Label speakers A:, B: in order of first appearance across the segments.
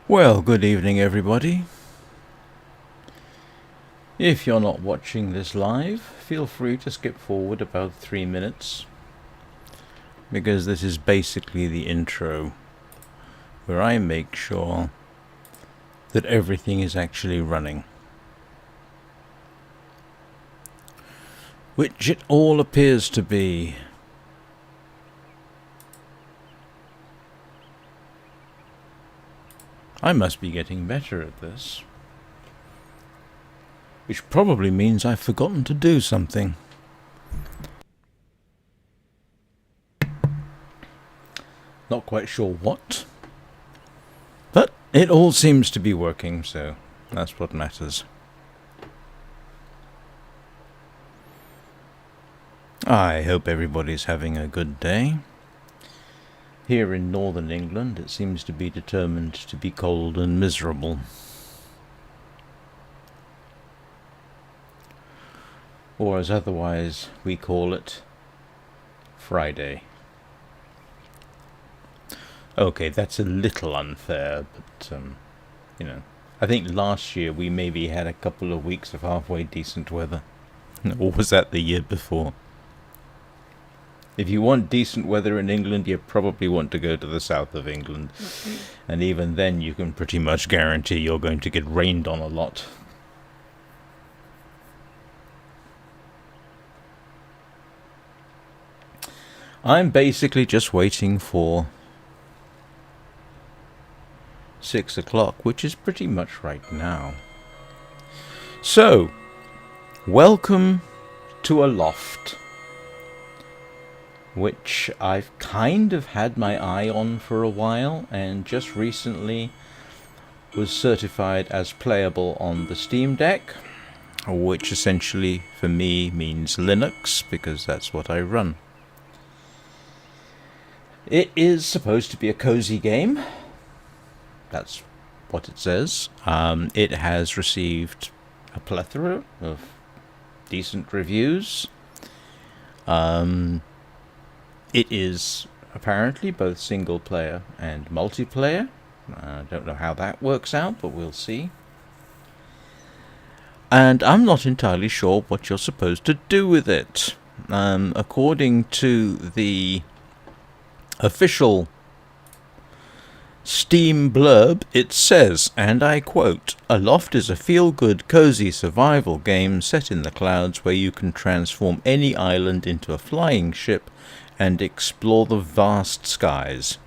A: Well, good evening, everybody. If you're not watching this live, feel free to skip forward about 3 minutes, because this is basically the intro, where I make sure that everything is actually running. Which it all appears to be. I must be getting better at this. Which probably means I've forgotten to do something. Not quite sure what. But it all seems to be working, so that's what matters. I hope everybody's having a good day. Here in northern England, it seems to be determined to be cold and miserable. Or as otherwise we call it, Friday. Okay, that's a little unfair, but, I think last year we maybe had a couple of weeks of halfway decent weather. Or was that the year before? If you want decent weather in England, you probably want to go to the south of England. And even then, you can pretty much guarantee you're going to get rained on a lot. I'm basically just waiting for 6 o'clock, which is pretty much right now. So, welcome to Aloft, which I've kind of had my eye on for a while, and just recently was certified as playable on the Steam Deck, which essentially for me means Linux, because that's what I run. It is supposed to be a cozy game. That's what it says. It has received a plethora of decent reviews. It is apparently both single player and multiplayer. I don't know how that works out, but we'll see. And I'm not entirely sure what you're supposed to do with it. According to the official Steam blurb, it says, and I quote, "Aloft is a feel-good, cozy survival game set in the clouds where you can transform any island into a flying ship and explore the vast skies.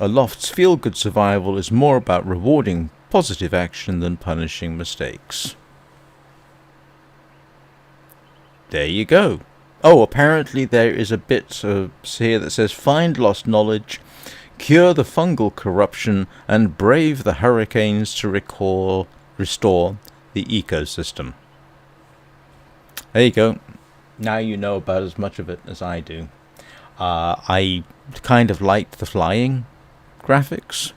A: Aloft's feel-good survival is more about rewarding positive action than punishing mistakes." There you go. Oh, apparently there is a bit here that says, "Find lost knowledge, cure the fungal corruption, and brave the hurricanes to restore the ecosystem." There you go. Now you know about as much of it as I do. I kind of liked the flying graphics,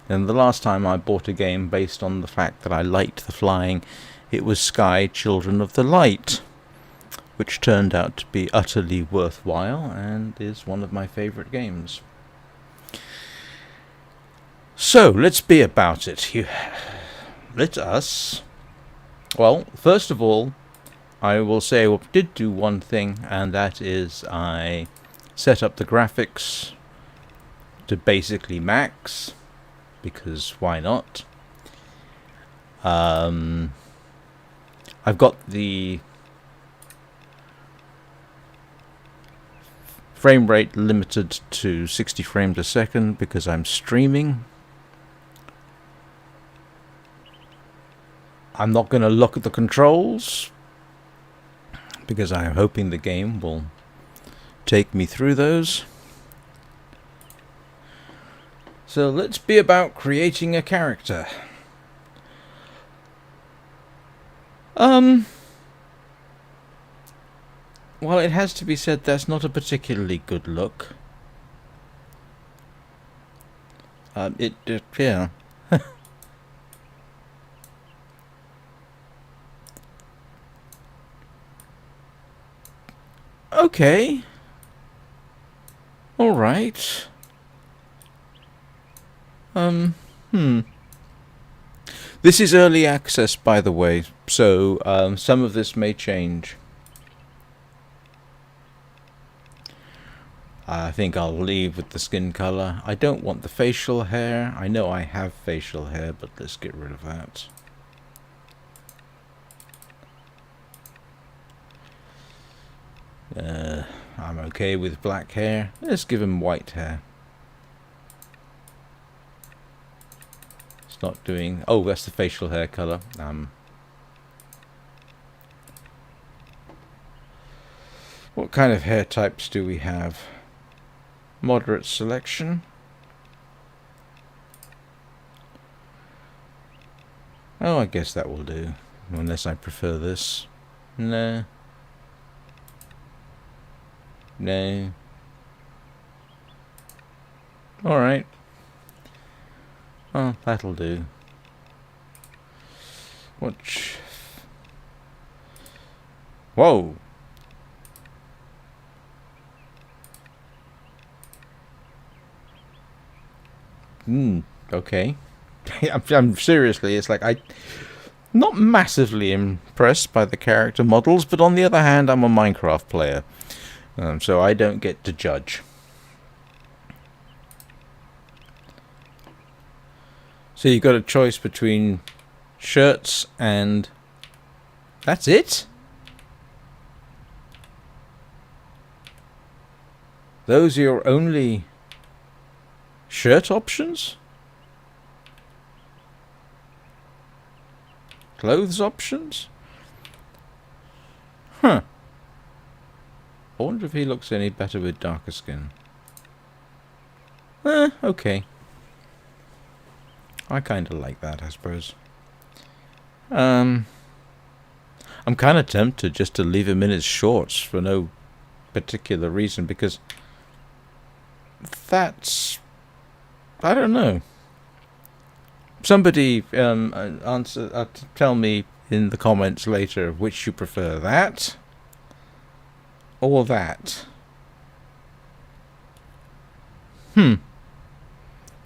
A: and the last time I bought a game based on the fact that I liked the flying, it was Sky Children of the Light, which turned out to be utterly worthwhile and is one of my favorite games. So, let's be about it. Let us... Well, first of all, I will say I did do one thing, and that is I set up the graphics to basically max, because why not? I've got the frame rate limited to 60 frames a second because I'm streaming. I'm not going to look at the controls because I'm hoping the game will take me through those. So let's be about creating a character. Well, it has to be said that's not a particularly good look. Yeah. Okay. All right. This is early access, by the way, so some of this may change. I think I'll leave with the skin color. I don't want the facial hair. I know I have facial hair, but let's get rid of that. I'm okay with black hair. Let's give him white hair. It's not doing... Oh, that's the facial hair color. What kind of hair types do we have? Moderate selection. Oh, I guess that will do. Unless I prefer this. No. No. Alright. Oh, that'll do. Watch. Whoa! Okay. I'm seriously, it's like not massively impressed by the character models, but on the other hand, I'm a Minecraft player, so I don't get to judge. So you've got a choice between shirts and... That's it? Those are your only shirt options? Clothes options? Huh. I wonder if he looks any better with darker skin. Okay. I kind of like that, I suppose. I'm kind of tempted just to leave him in his shorts for no particular reason, because that's... I don't know. Somebody tell me in the comments later which you prefer, that or that.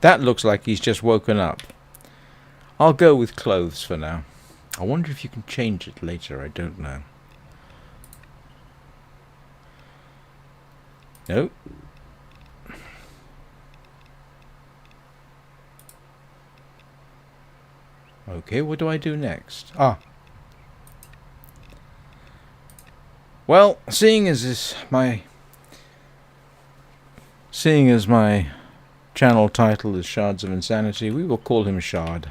A: That looks like he's just woken up. I'll go with clothes for now. I wonder if you can change it later. I don't know. Nope. Okay, what do I do next? Well, seeing as my channel title is Shards of Insanity, we will call him Shard.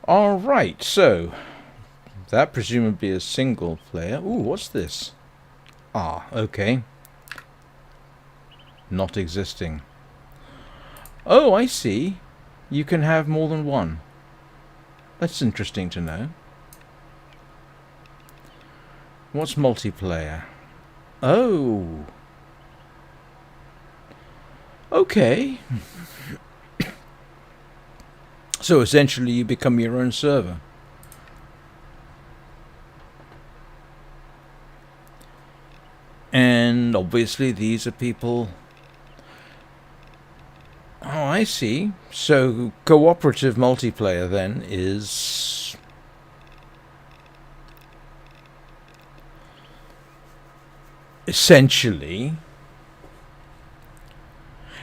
A: Alright, so that presumably is single player. Ooh, what's this? Okay. Not existing. Oh, I see. You can have more than one. That's interesting to know. What's multiplayer? Oh. Okay. So essentially you become your own server. And obviously these are people... Oh, I see. So cooperative multiplayer then is... essentially...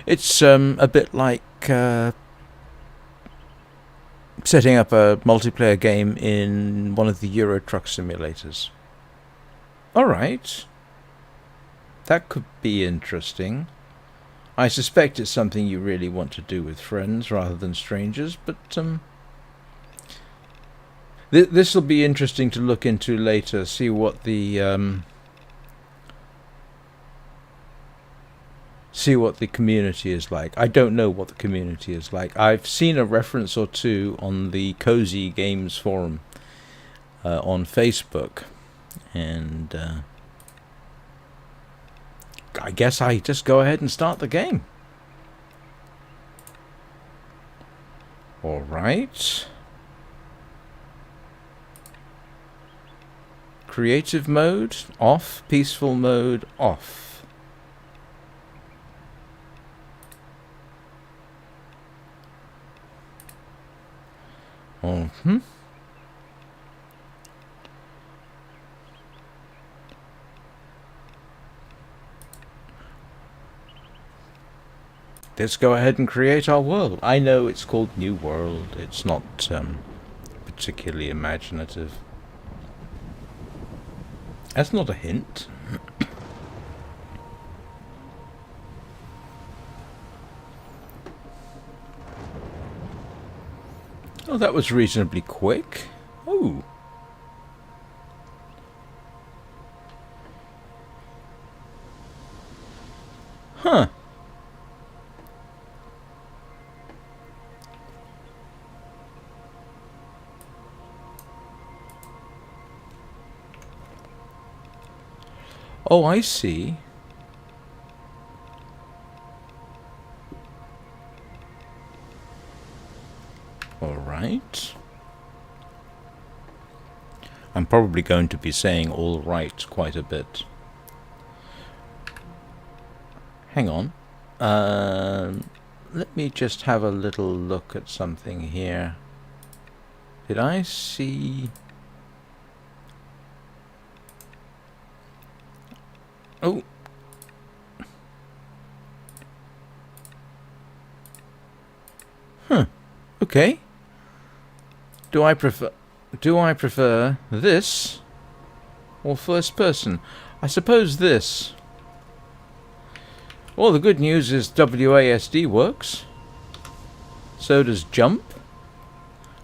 A: It's a bit like... setting up a multiplayer game in one of the Euro Truck simulators. Alright. That could be interesting. I suspect it's something you really want to do with friends rather than strangers, but this will be interesting to look into later, see what the community is like. I don't know what the community is like. I've seen a reference or two on the Cozy Games forum on Facebook, and I guess I just go ahead and start the game. Alright. Creative mode, off. Peaceful mode, off. Mm-hmm. Let's go ahead and create our world. I know it's called New World. It's not particularly imaginative. That's not a hint. Oh, that was reasonably quick. Oh. Huh. Oh, I see. All right. I'm probably going to be saying all right quite a bit. Hang on. Let me just have a little look at something here. Did I see... Oh. Huh. Okay. Do I prefer this or first person? I suppose this. Well, the good news is WASD works. So does jump.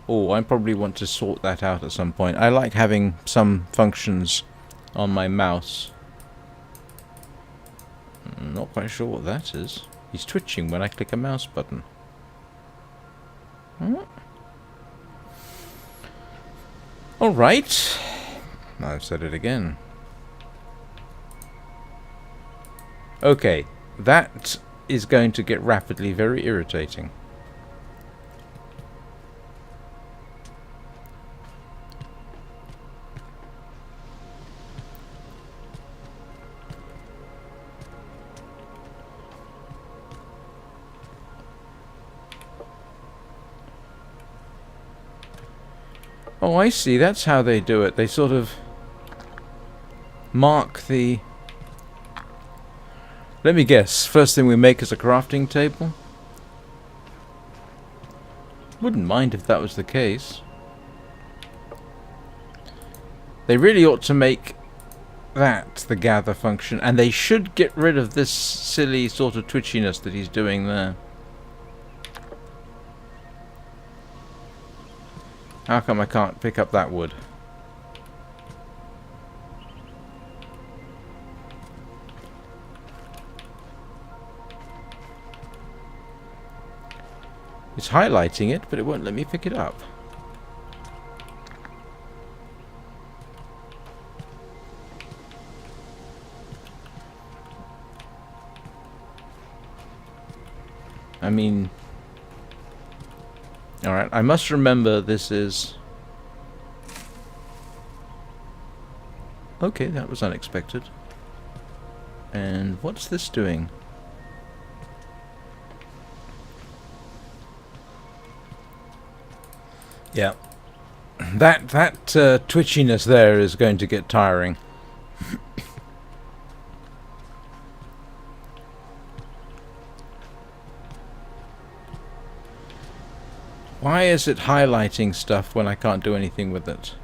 A: Oh, I probably want to sort that out at some point. I like having some functions on my mouse. I'm not quite sure what that is. He's twitching when I click a mouse button. Alright. I've said it again. Okay. That is going to get rapidly very irritating. Oh, I see. That's how they do it. They sort of mark the... Let me guess. First thing we make is a crafting table? Wouldn't mind if that was the case. They really ought to make that the gather function, and they should get rid of this silly sort of twitchiness that he's doing there. How come I can't pick up that wood? It's highlighting it, but it won't let me pick it up. I mean... Alright, I must remember this is... Okay, that was unexpected. And what's this doing? Yeah. That twitchiness there is going to get tiring. Why is it highlighting stuff when I can't do anything with it?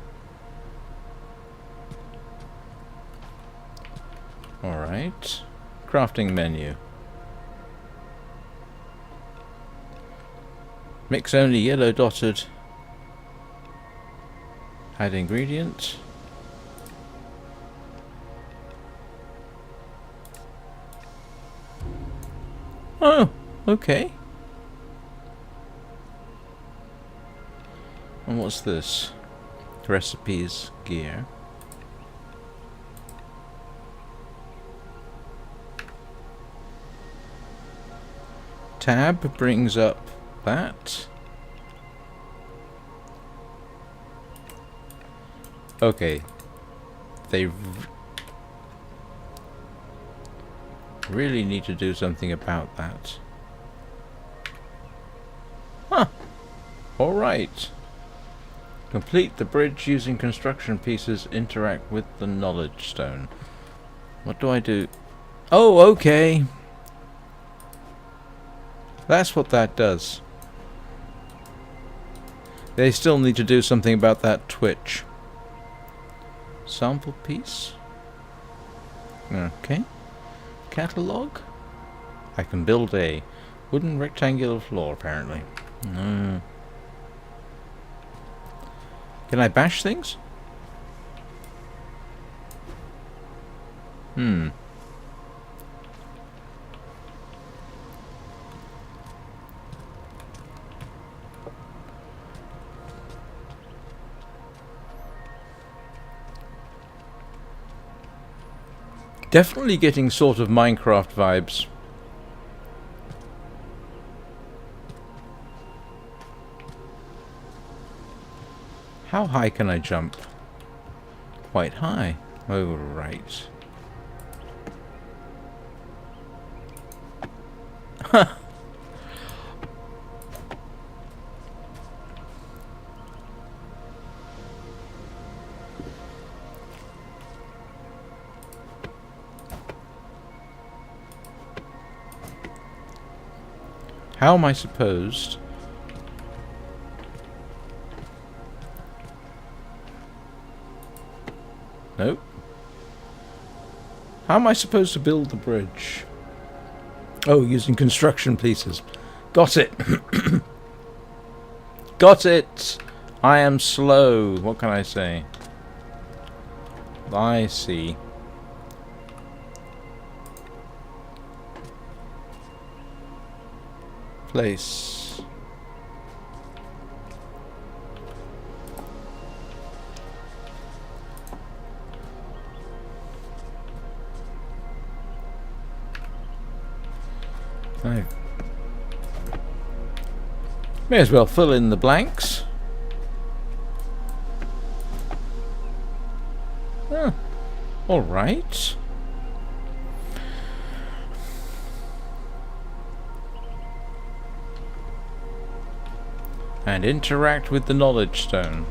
A: Alright. Crafting menu. Mix only yellow dotted. Add ingredient. Oh, okay. And what's this? Recipes, gear. Tab brings up that. Okay. They really need to do something about that. Huh. Alright. Complete the bridge using construction pieces. Interact with the knowledge stone. What do I do? Oh, okay. That's what that does. They still need to do something about that twitch. Sample piece. Okay. Catalog. I can build a wooden rectangular floor, apparently. Can I bash things? Definitely getting sort of Minecraft vibes. How high can I jump? Quite high. Oh, right. How am I supposed... Nope. How am I supposed to build the bridge? Oh, using construction pieces. Got it. Got it. I am slow. What can I say? I see. Place. I may as well fill in the blanks. Huh. All right. And interact with the knowledge stone.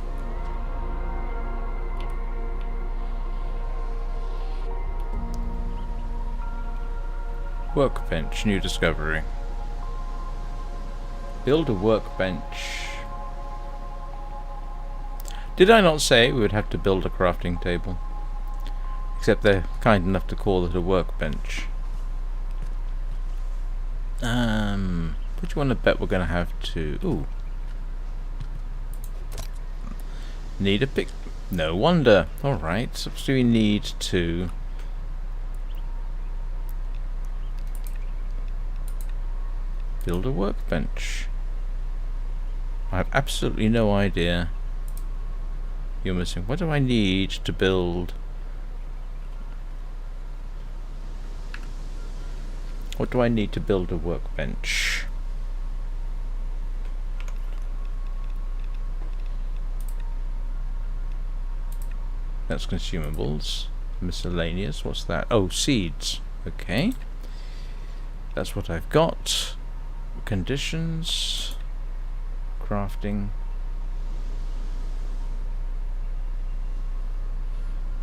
A: Workbench, new discovery. Build a workbench. Did I not say we would have to build a crafting table? Except they're kind enough to call it a workbench. What do you want to bet we're going to have to... Ooh. Need a pick... No wonder. Alright, so do we need to... Build a workbench. I have absolutely no idea. You're missing. What do I need to build? What do I need to build a workbench? That's consumables. Miscellaneous. What's that? Oh, seeds. Okay. That's what I've got. Conditions. Crafting.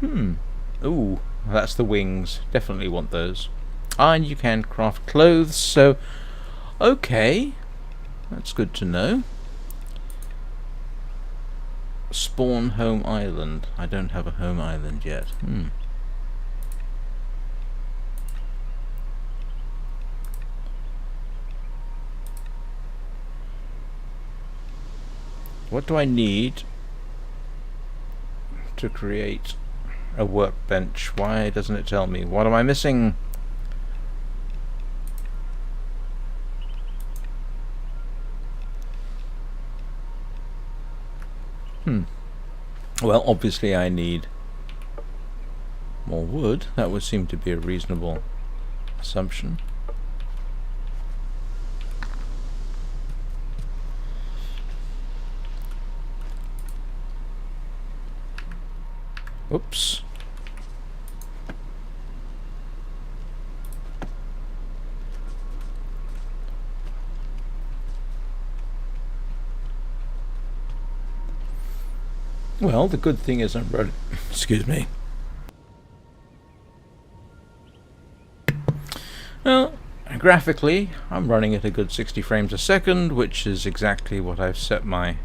A: Ooh, that's the wings. Definitely want those. And you can craft clothes, so... Okay. That's good to know. Spawn home island. I don't have a home island yet. What do I need to create a workbench? Why doesn't it tell me? What am I missing? Well, obviously I need more wood. That would seem to be a reasonable assumption. Oops. Well, the good thing is I'm running. Excuse me. Well, graphically, I'm running at a good 60 frames a second, which is exactly what I've set my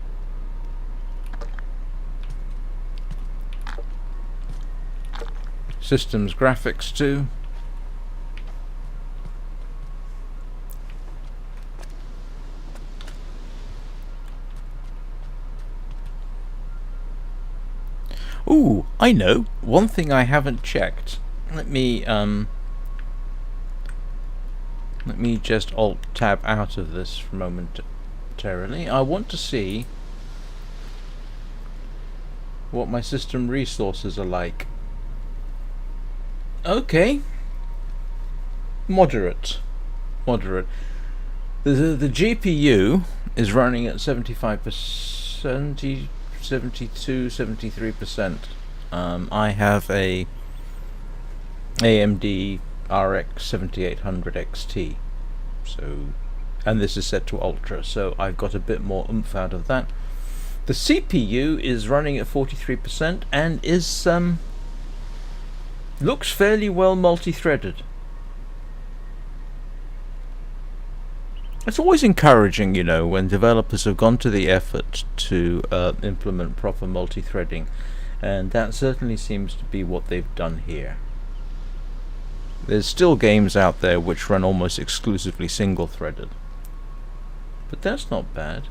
A: system's graphics to. Ooh, I know. One thing I haven't checked. Let me just Alt-Tab out of this for momentarily. I want to see what my system resources are like. Okay. Moderate. The GPU is running at 75%, 72, 73%. I have a AMD RX 7800 XT, so, and this is set to Ultra, so I've got a bit more oomph out of that. The CPU is running at 43% and is looks fairly well multi-threaded. It's always encouraging, you know, when developers have gone to the effort to implement proper multi-threading, and that certainly seems to be what they've done here. There's still games out there which run almost exclusively single-threaded, but that's not bad.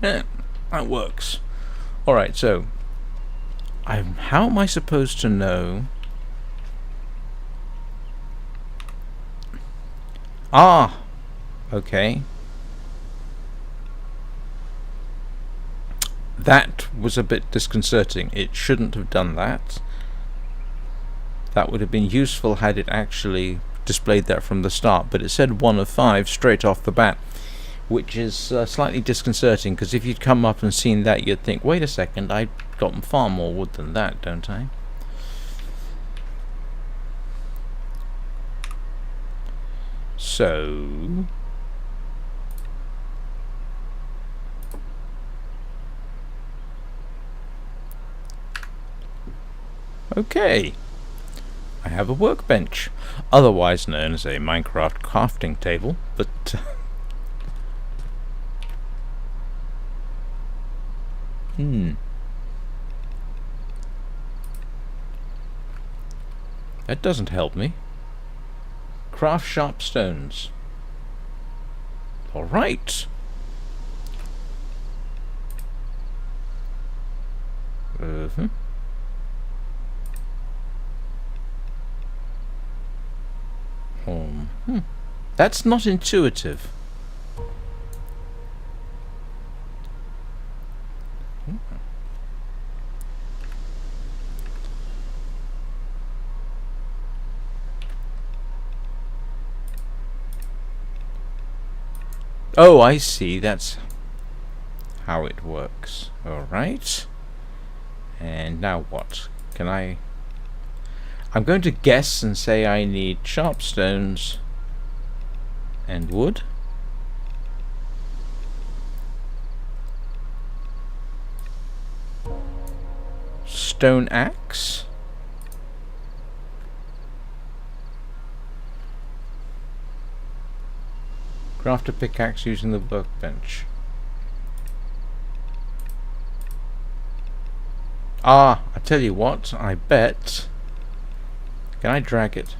A: Yeah, that works. Alright, so how am I supposed to know? Ah, okay. That was a bit disconcerting. It shouldn't have done that. That would have been useful had it actually displayed that from the start, but it said 1 of 5 straight off the bat, which is slightly disconcerting, because if you'd come up and seen that, you'd think, wait a second, I've gotten far more wood than that, don't I? So okay, I have a workbench, otherwise known as a Minecraft crafting table, but that doesn't help me. Craft sharp stones. Alright. That's not intuitive. Oh, I see. That's how it works. Alright. And now what? Can I'm going to guess and say I need sharp stones and wood. Stone axe. Craft a pickaxe using the workbench. Ah, I tell you what, I bet. Can I drag it?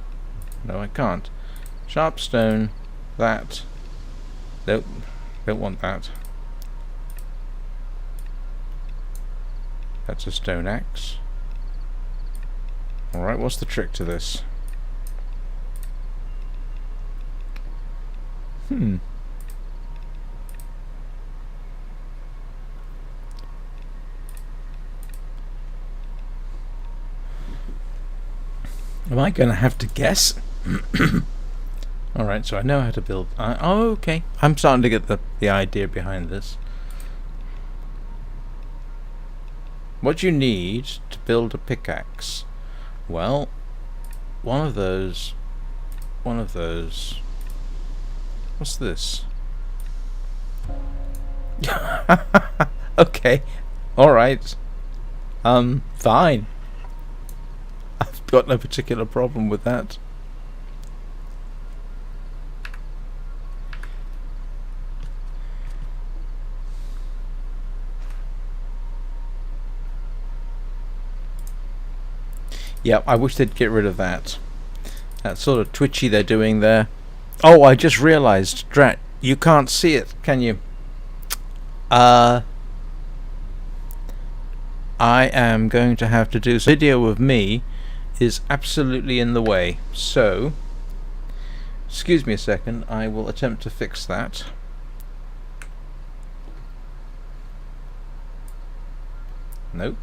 A: No, I can't. Sharp stone, that. Nope, don't want that. That's a stone axe. Alright, what's the trick to this? Am I going to have to guess? Alright, so I know how to build. Oh, okay. I'm starting to get the idea behind this. What you need to build a pickaxe? Well, one of those. What's this? Okay. Alright. Fine. I've got no particular problem with that. Yep, I wish they'd get rid of that. That sort of twitchy they're doing there. Oh, I just realised, Drat, you can't see it, can you? I am going to have to do some video of me is absolutely in the way. So, excuse me a second, I will attempt to fix that. Nope.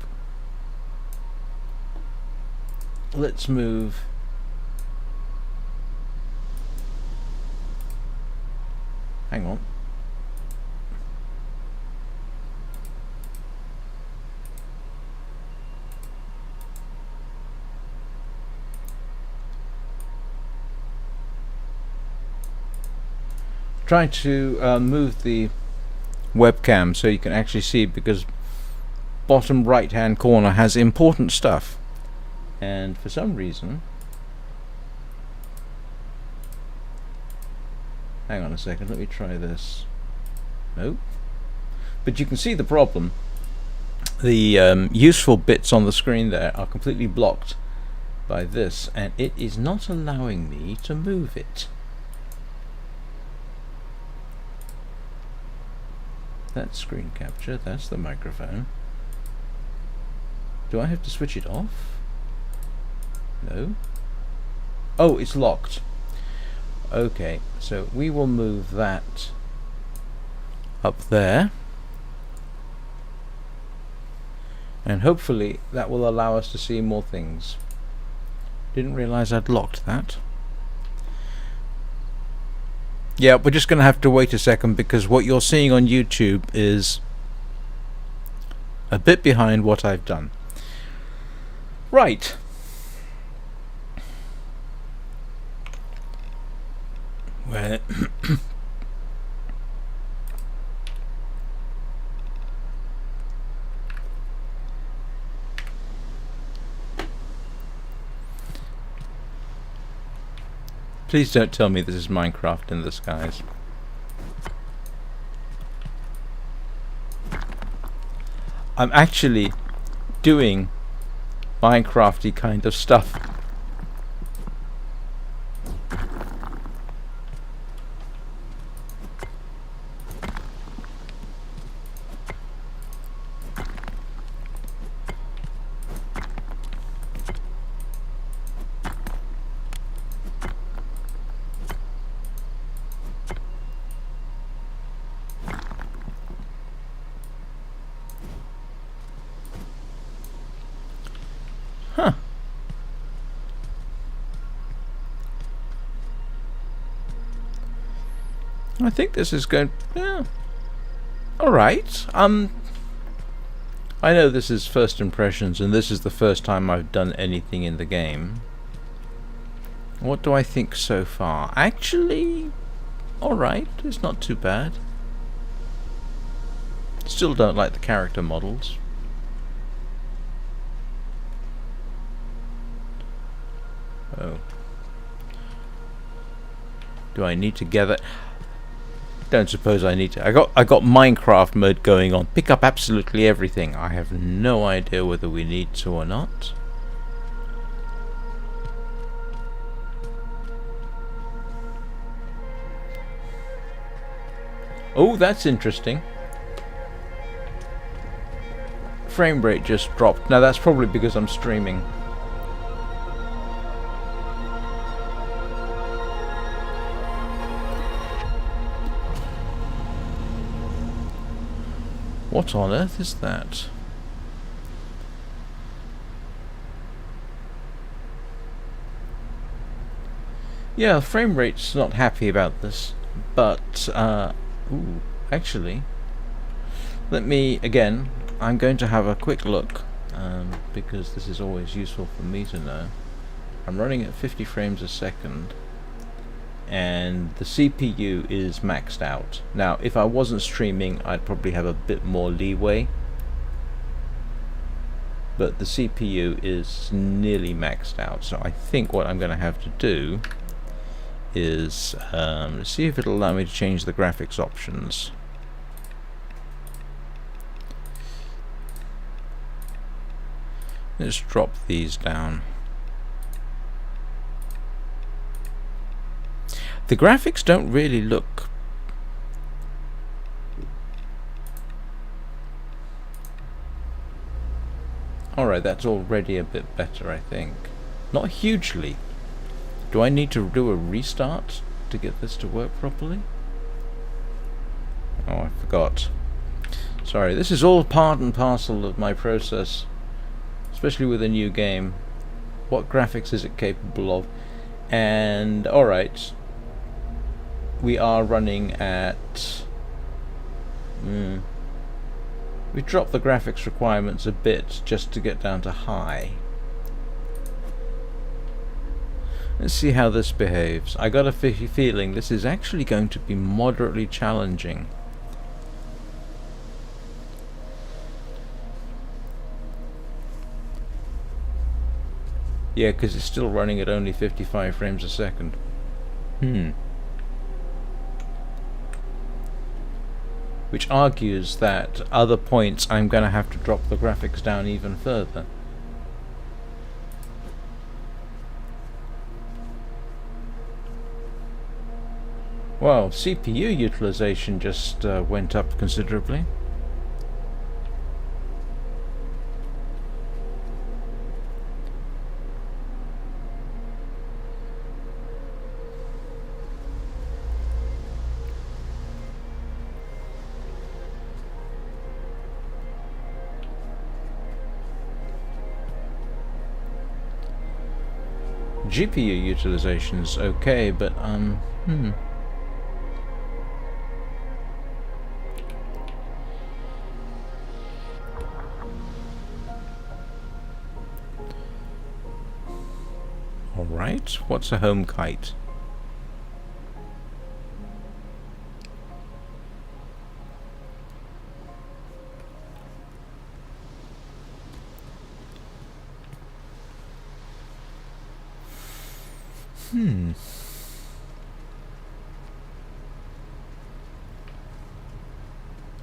A: Let's move. Hang on. Trying to move the webcam so you can actually see, because bottom right hand corner has important stuff, and for some reason, hang on a second, let me try this. Nope. But you can see the problem. The useful bits on the screen there are completely blocked by this, and it is not allowing me to move it. That's screen capture, that's the microphone. Do I have to switch it off? No. Oh, it's locked. Okay, so we will move that up there. And hopefully that will allow us to see more things. Didn't realize I'd locked that. Yeah, we're just going to have to wait a second, because what you're seeing on YouTube is a bit behind what I've done. Right. Where please don't tell me this is Minecraft in the skies. I'm actually doing Minecrafty kind of stuff. Huh. I think this is going... Yeah. Alright. I know this is first impressions, and this is the first time I've done anything in the game. What do I think so far? Actually, alright. It's not too bad. Still don't like the character models. Oh. Do I need to gather? Don't suppose I need to. I got Minecraft mode going on. Pick up absolutely everything. I have no idea whether we need to or not. Oh, that's interesting. Frame rate just dropped. Now that's probably because I'm streaming. What on earth is that? Yeah, frame rate's not happy about this, but ooh, actually, let me again. I'm going to have a quick look because this is always useful for me to know. I'm running at 50 frames a second, and the CPU is maxed out. Now, if I wasn't streaming, I'd probably have a bit more leeway, but the CPU is nearly maxed out, so I think what I'm going to have to do is see if it'll allow me to change the graphics options. Let's drop these down. The graphics don't really look alright, that's already a bit better, I think. Not hugely. Do I need to do a restart to get this to work properly? Oh, I forgot. Sorry, this is all part and parcel of my process, especially with a new game. What graphics is it capable of? And alright, we are running at we dropped the graphics requirements a bit just to get down to high. Let's see how this behaves. I got a feeling this is actually going to be moderately challenging. Yeah, because it's still running at only 55 frames a second. Which argues that at other points I'm going to have to drop the graphics down even further. Well, CPU utilization just went up considerably. GPU utilization's okay, but Alright, what's a home kite?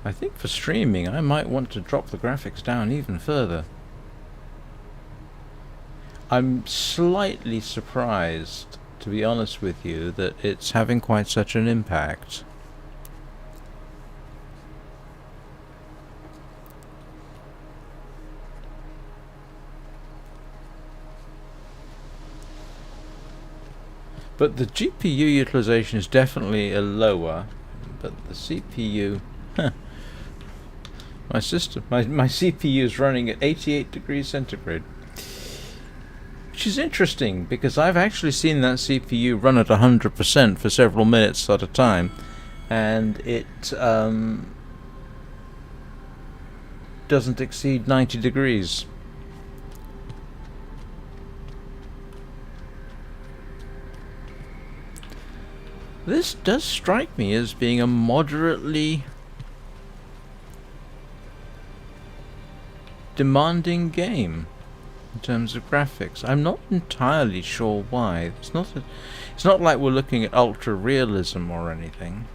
A: I think for streaming I might want to drop the graphics down even further. I'm slightly surprised, to be honest with you, that it's having quite such an impact. But the GPU utilization is definitely a lower, but the CPU, my CPU is running at 88 degrees centigrade. Which is interesting, because I've actually seen that CPU run at 100% for several minutes at a time, and it doesn't exceed 90 degrees. This does strike me as being a moderately demanding game in terms of graphics. I'm not entirely sure why. It's not like we're looking at ultra realism or anything.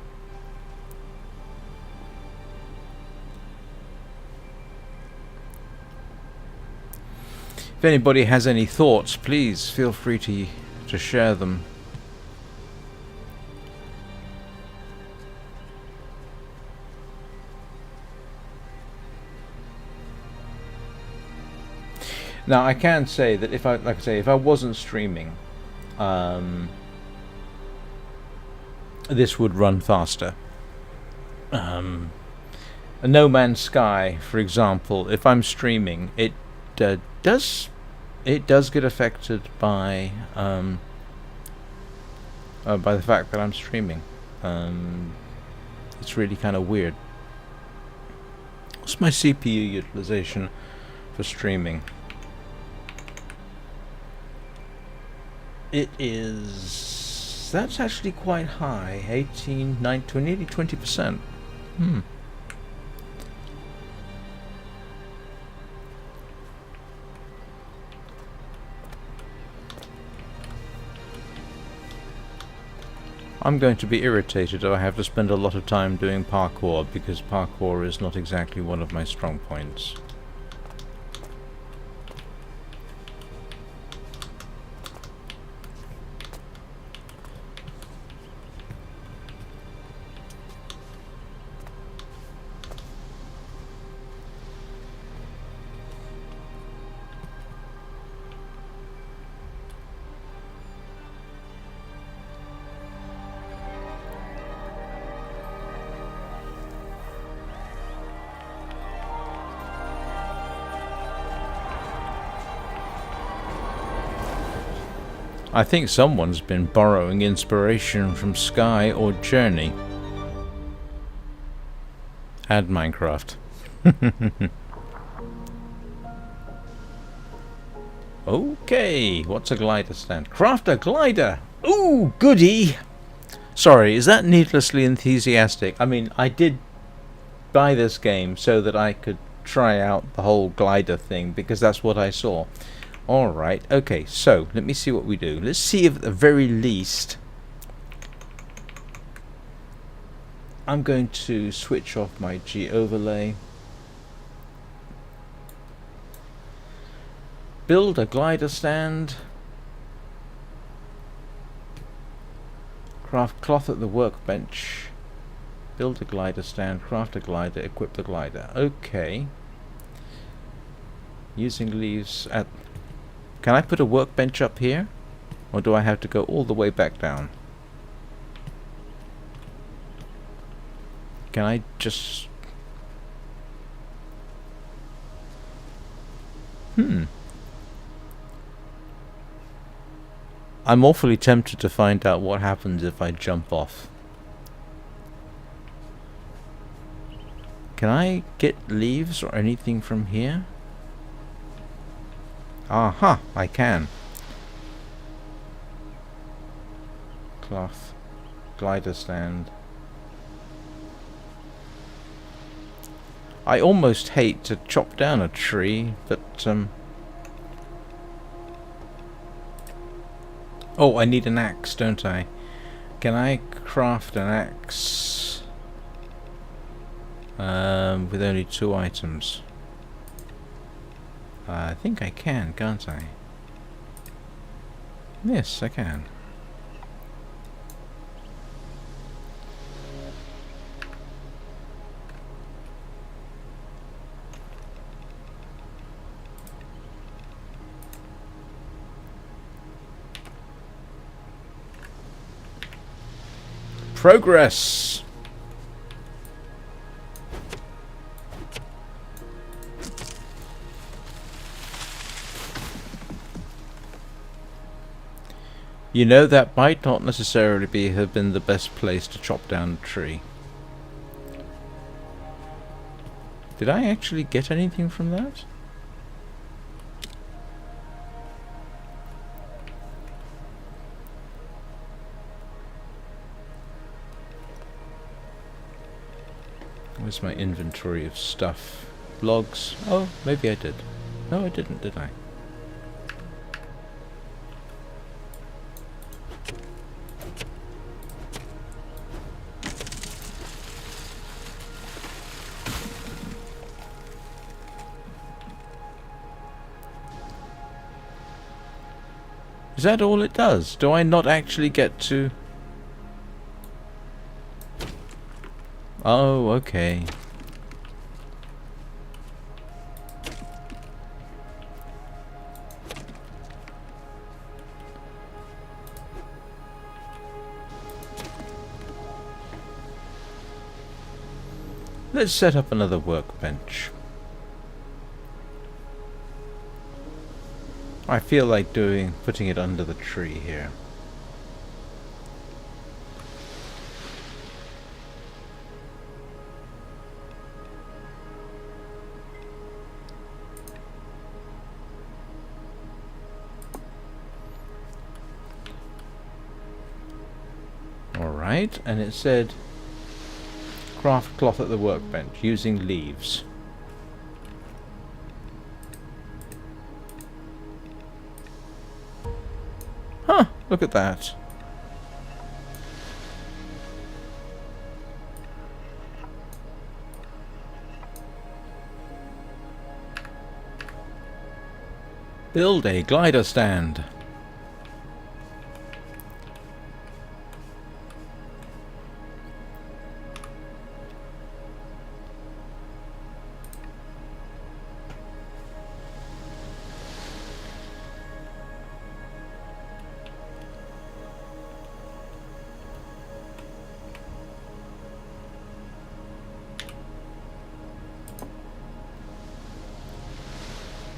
A: If anybody has any thoughts, please feel free to share them. Now I can say that if I wasn't streaming, this would run faster. A No Man's Sky, for example, if I'm streaming, it does get affected by the fact that I'm streaming. It's really kind of weird. What's my CPU utilization for streaming? It is that's actually quite high. 18, 19, nearly 20%. I'm going to be irritated if I have to spend a lot of time doing parkour, because parkour is not exactly one of my strong points. I think someone's been borrowing inspiration from Sky or Journey. And Minecraft. Okay, what's a glider stand? Craft a glider! Ooh, goody! Sorry, is that needlessly enthusiastic? I mean, I did buy this game so that I could try out the whole glider thing, because that's what I saw. Alright, okay, so let me see what we do. Let's see if at the very least I'm going to switch off my G overlay. Build a glider stand. Craft cloth at the workbench. Build a glider stand, craft a glider, equip the glider. Okay. Using leaves at... Can I put a workbench up here? Or do I have to go all the way back down? Can I just... I'm awfully tempted to find out what happens if I jump off. Can I get leaves or anything from here? Aha, I can. Cloth. Glider stand. I almost hate to chop down a tree, but oh, I need an axe, don't I? Can I craft an axe with only 2 items? I think I can, can't I? Yes, I can. Progress! You know, that might not necessarily have been the best place to chop down a tree. Did I actually get anything from that? Where's my inventory of stuff? Logs. Oh, maybe I did. No, I didn't, did I? Is that all it does? Do I not actually get to... Oh, okay. Let's set up another workbench. I feel like putting it under the tree here. Alright, and it said craft cloth at the workbench using leaves. Huh, look at that. Build a glider stand.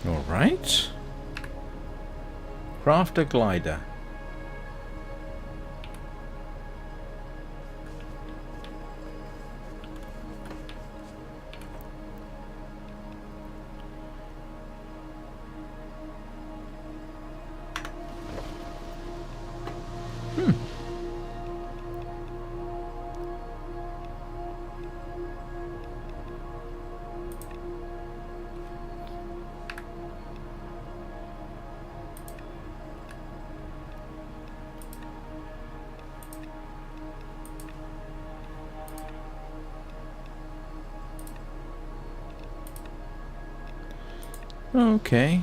A: All right. Craft a glider. Okay.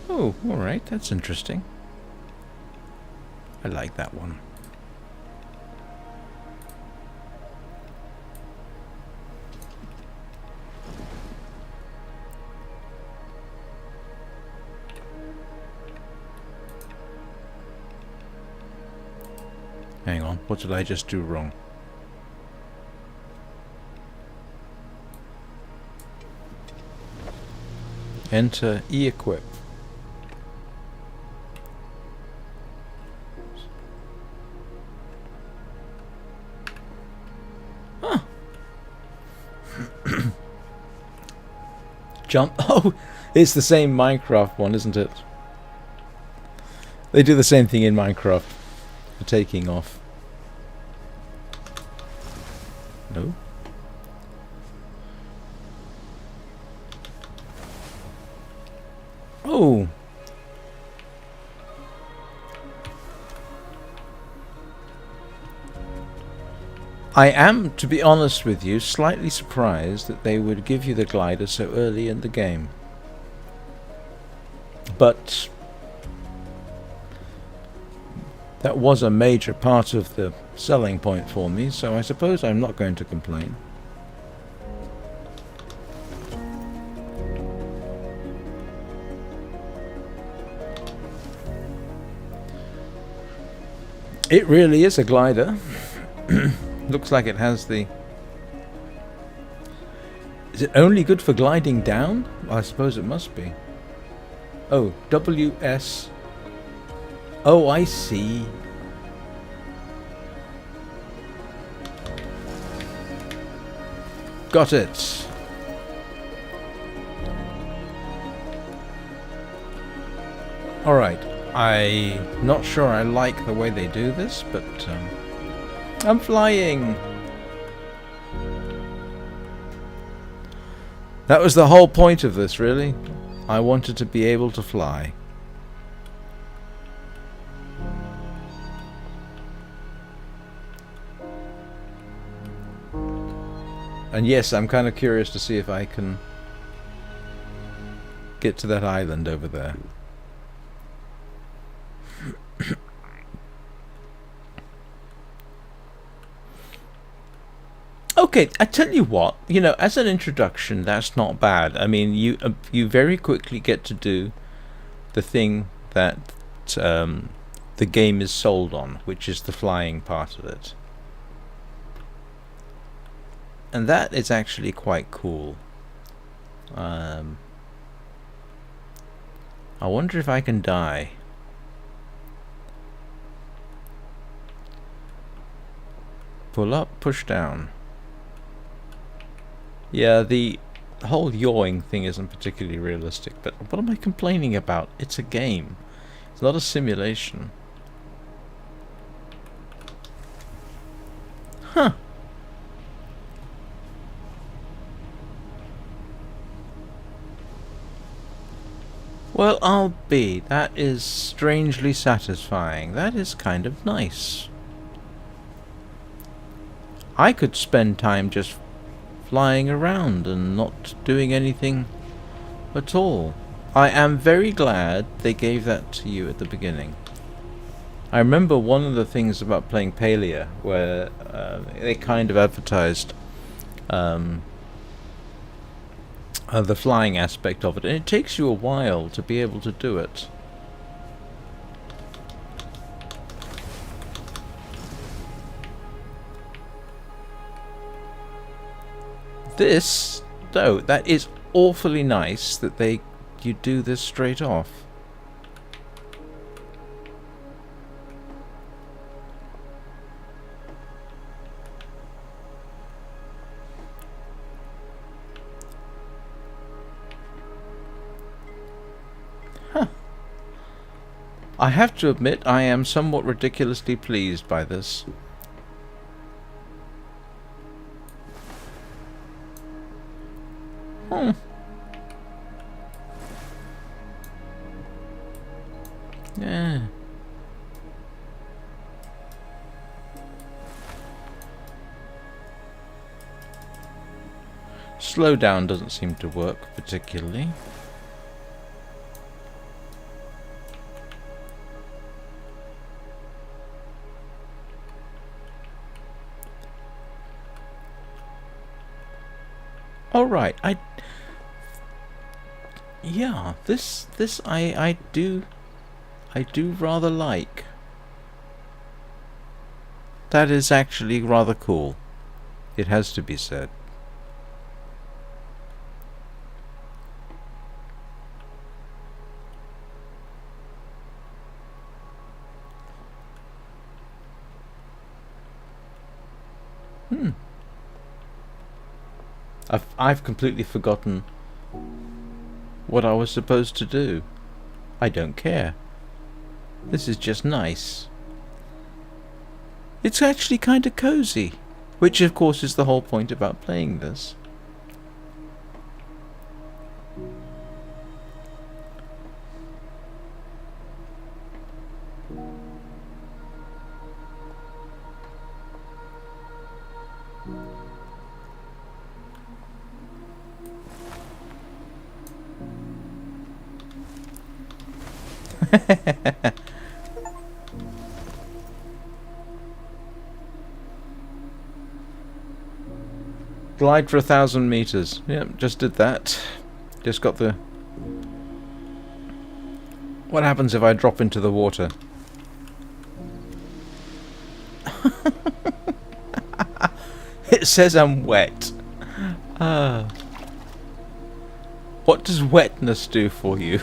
A: Oh, alright, that's interesting. I like that one. Hang on, what did I just do wrong? Enter E-equip. Huh. Jump. Oh, it's the same Minecraft one, isn't it? They do the same thing in Minecraft for taking off. No. Oh. I am, to be honest with you, slightly surprised that they would give you the glider so early in the game. But that was a major part of the selling point for me, so I suppose I'm not going to complain. It really is a glider. Looks like it has the... Is it only good for gliding down? I suppose it must be. Oh, WS... Oh, I see. Got it. Alright. I'm not sure I like the way they do this, but I'm flying. That was the whole point of this, really. I wanted to be able to fly. And yes, I'm kind of curious to see if I can get to that island over there. Okay, I tell you what, you know, as an introduction, that's not bad. I mean, you very quickly get to do the thing that the game is sold on, which is the flying part of it. And that is actually quite cool. I wonder if I can die. Pull up, push down. Yeah, the whole yawing thing isn't particularly realistic, but what am I complaining about? It's a game. It's not a simulation. Huh. Well, I'll be. That is strangely satisfying. That is kind of nice. I could spend time just flying around and not doing anything at all. I am very glad they gave that to you at the beginning. I remember one of the things about playing Palia, where they kind of advertised the flying aspect of it, and it takes you a while to be able to do it. This, though, that is awfully nice that you do this straight off. I have to admit, I am somewhat ridiculously pleased by this. Yeah. Slow down doesn't seem to work particularly. All right, yeah, this I do rather like. That is actually rather cool. It has to be said. I've completely forgotten what I was supposed to do. I don't care. This is just nice. It's actually kind of cozy, which of course is the whole point about playing this. Glide for 1,000 meters. Yep, just did that. Just got the... What happens if I drop into the water? It says I'm wet. What does wetness do for you?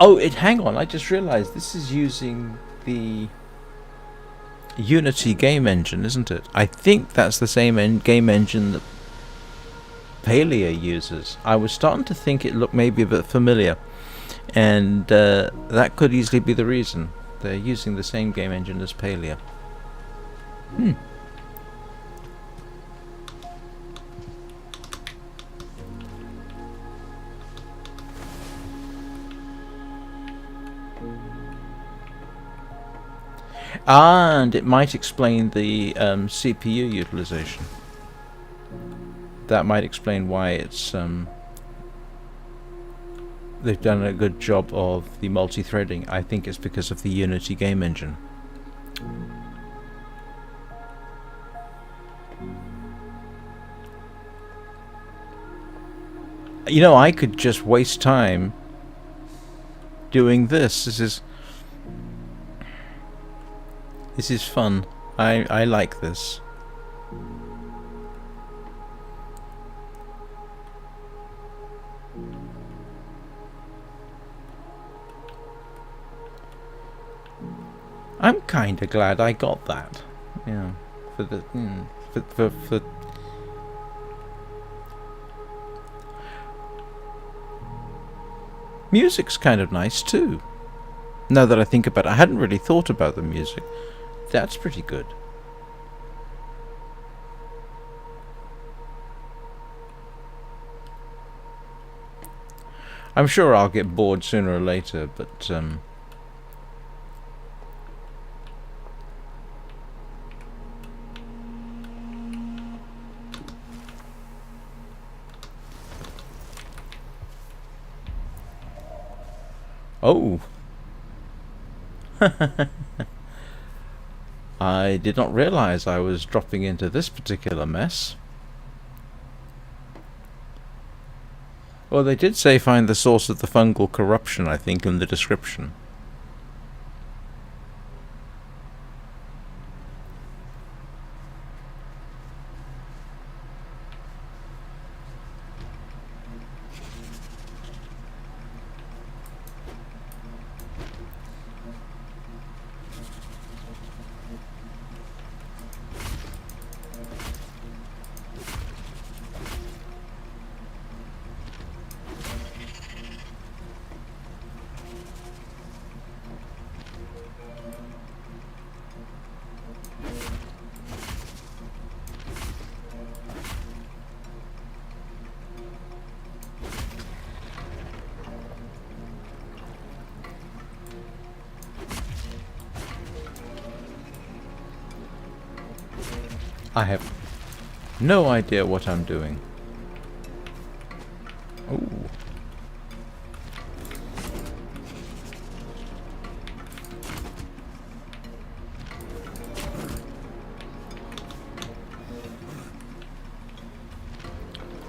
A: Oh, hang on, I just realised this is using the Unity game engine, isn't it? I think that's the same game engine that Palia uses. I was starting to think it looked maybe a bit familiar, and that could easily be the reason. They're using the same game engine as Palia. And it might explain the CPU utilization. That might explain why it's they've done a good job of the multi-threading. I think it's because of the Unity game engine. You know, I could just waste time doing this. This is fun. I like this. I'm kinda glad I got that. Yeah, for the Music's kind of nice too. Now that I think about it, I hadn't really thought about the music. That's pretty good. I'm sure I'll get bored sooner or later, but oh. I did not realize I was dropping into this particular mess. Well, they did say find the source of the fungal corruption, I think, in the description. I have no idea what I'm doing. Ooh.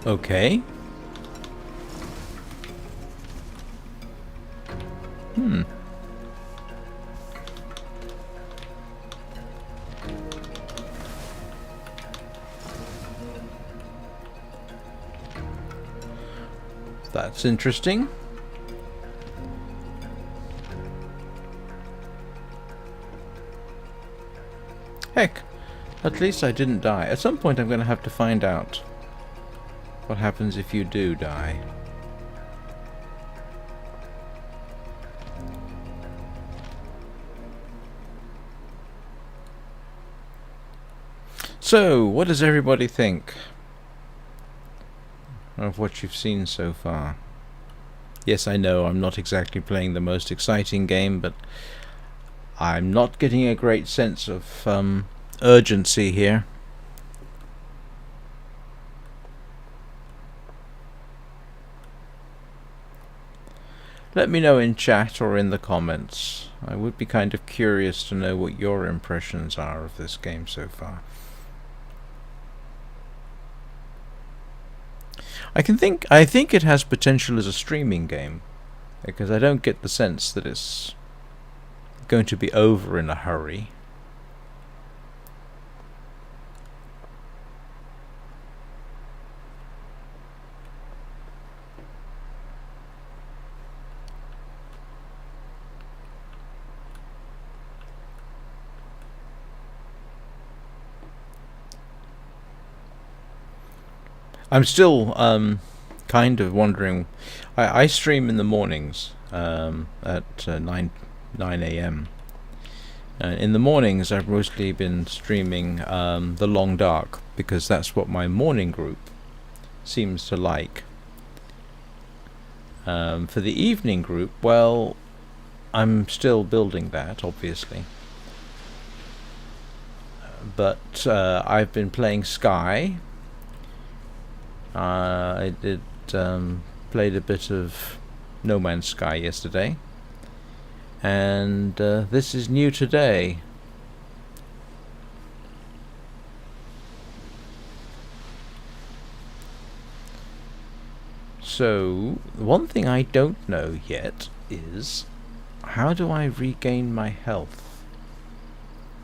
A: Okay. That's interesting. Heck, at least I didn't die. At some point I'm going to have to find out what happens if you do die. So, what does everybody think of what you've seen so far? Yes, I know I'm not exactly playing the most exciting game, but I'm not getting a great sense of urgency here. Let me know in chat or in the comments. I would be kind of curious to know what your impressions are of this game so far. I think it has potential as a streaming game, because I don't get the sense that it's going to be over in a hurry. I'm still kind of wondering. I stream in the mornings at 9 a.m. In the mornings, I've mostly been streaming The Long Dark, because that's what my morning group seems to like. For the evening group, well, I'm still building that, obviously. But I've been playing Sky. I did played a bit of No Man's Sky yesterday, and this is new today. So, one thing I don't know yet is, how do I regain my health?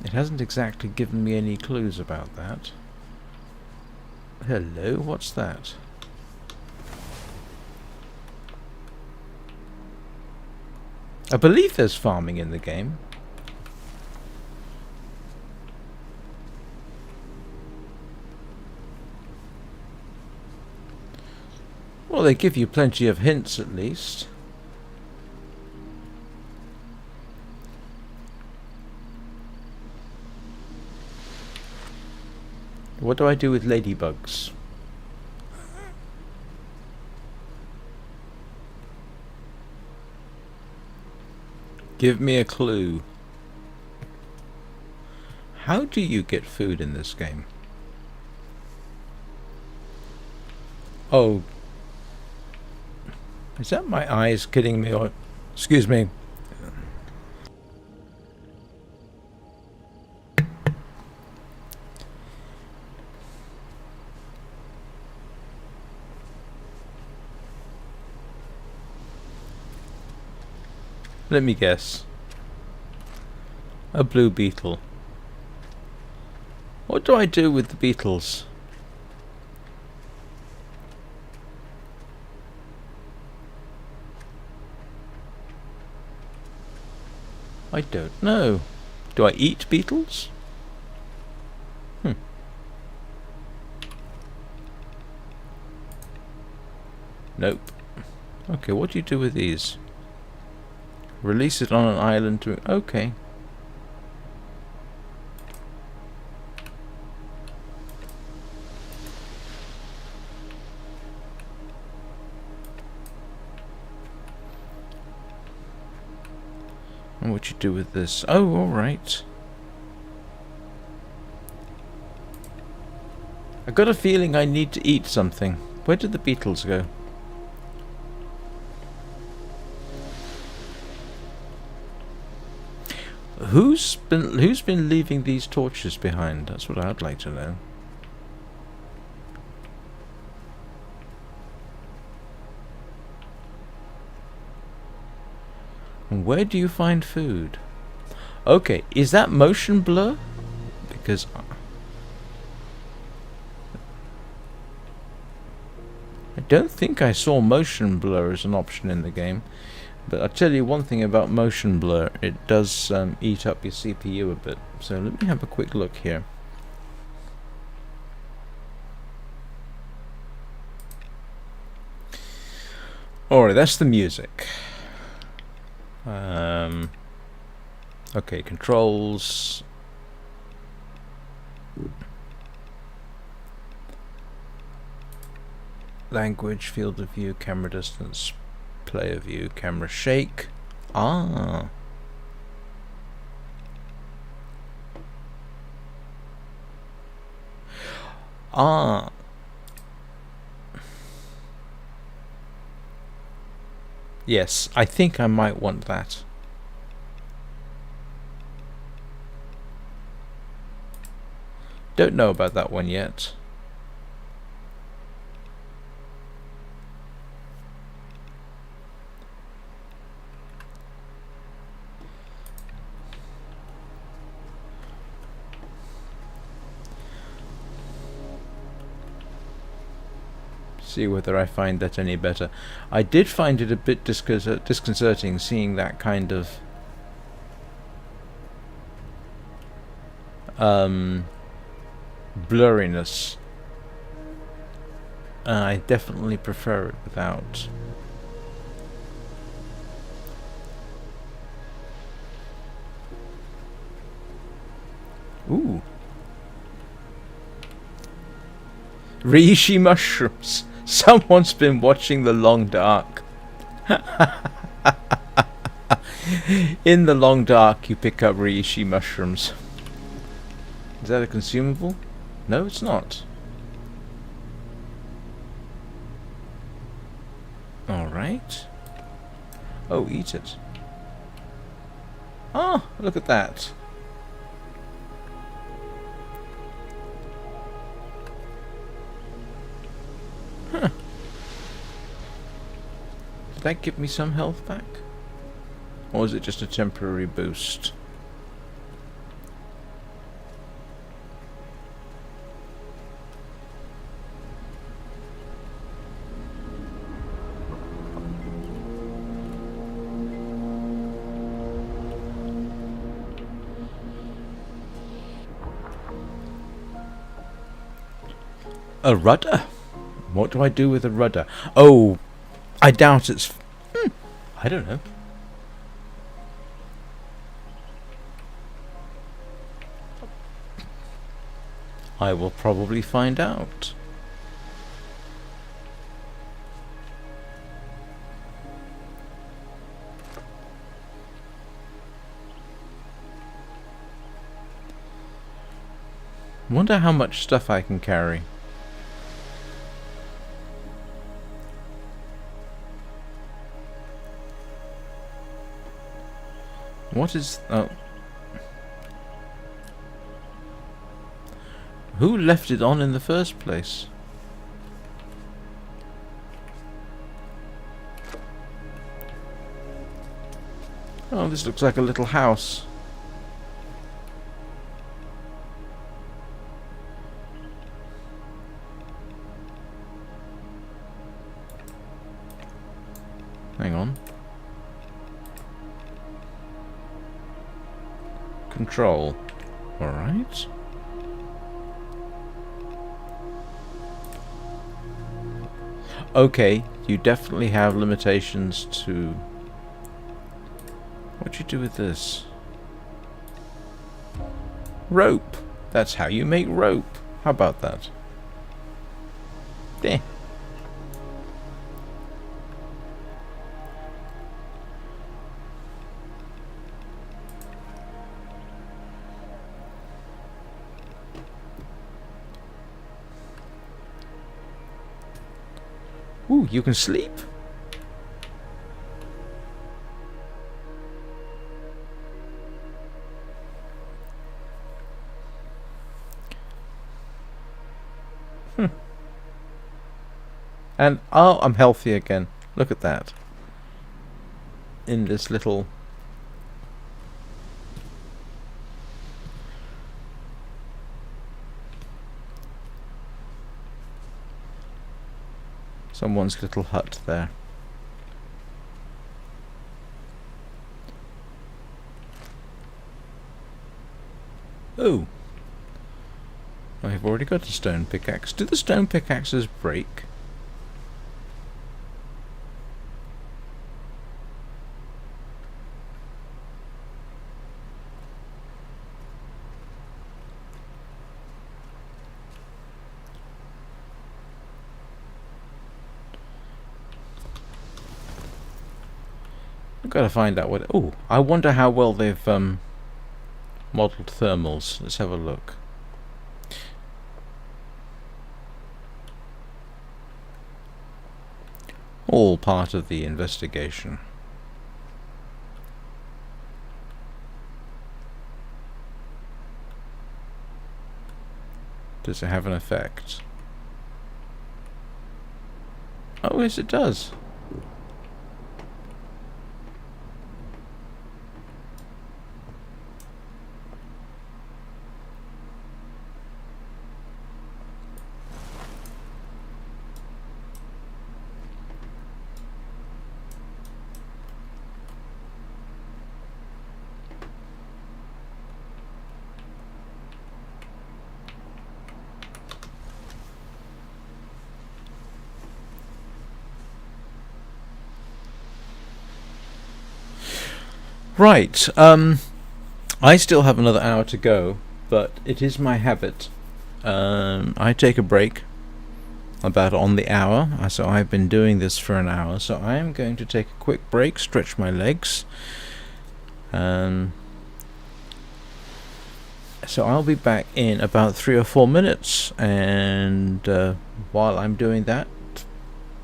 A: It hasn't exactly given me any clues about that. Hello, what's that? I believe there's farming in the game. Well, they give you plenty of hints at least. What do I do with ladybugs? Give me a clue. How do you get food in this game? Oh. Is that my eyes kidding me or... Excuse me. Let me guess. A blue beetle. What do I do with the beetles? I don't know. Do I eat beetles? Nope. Okay, what do you do with these? Release it on an island to... Okay. And what you do with this? Oh, alright. I got a feeling I need to eat something. Where did the beetles go? Who's been leaving these torches behind? That's what I'd like to know. And where do you find food? Okay, is that motion blur? Because I don't think I saw motion blur as an option in the game. But I'll tell you one thing about motion blur, it does eat up your CPU a bit. So let me have a quick look here. Alright, that's the music. Okay, controls. Language, field of view, camera distance, player view, camera shake. Ah. Ah. Yes, I think I might want that. Don't know about that one yet. See whether I find that any better. I did find it a bit disconcerting seeing that kind of blurriness. I definitely prefer it without. Ooh. Reishi mushrooms. Someone's been watching The Long Dark. In The Long Dark, you pick up reishi mushrooms. Is that a consumable? No, it's not. Alright. Oh, eat it. Oh, look at that. Huh. Did that give me some health back? Or is it just a temporary boost? A rudder? What do I do with a rudder? Oh, I doubt it's... I don't know. I will probably find out. Wonder how much stuff I can carry. What is... oh. Who left it on in the first place? Oh, this looks like a little house. Hang on. Control. Alright. Okay, you definitely have limitations to... What'd you do with this? Rope! That's how you make rope. How about that? Eh. Ooh, you can sleep? And, oh, I'm healthy again. Look at that. In this little... someone's little hut there. Oh! I've already got a stone pickaxe. Do the stone pickaxes break? I've got to find out what... Oh, I wonder how well they've modelled thermals. Let's have a look. All part of the investigation. Does it have an effect? Oh, yes, it does. Right, I still have another hour to go, but it is my habit. I take a break about on the hour, so I've been doing this for an hour, so I am going to take a quick break, stretch my legs. So I'll be back in about 3 or 4 minutes, and while I'm doing that,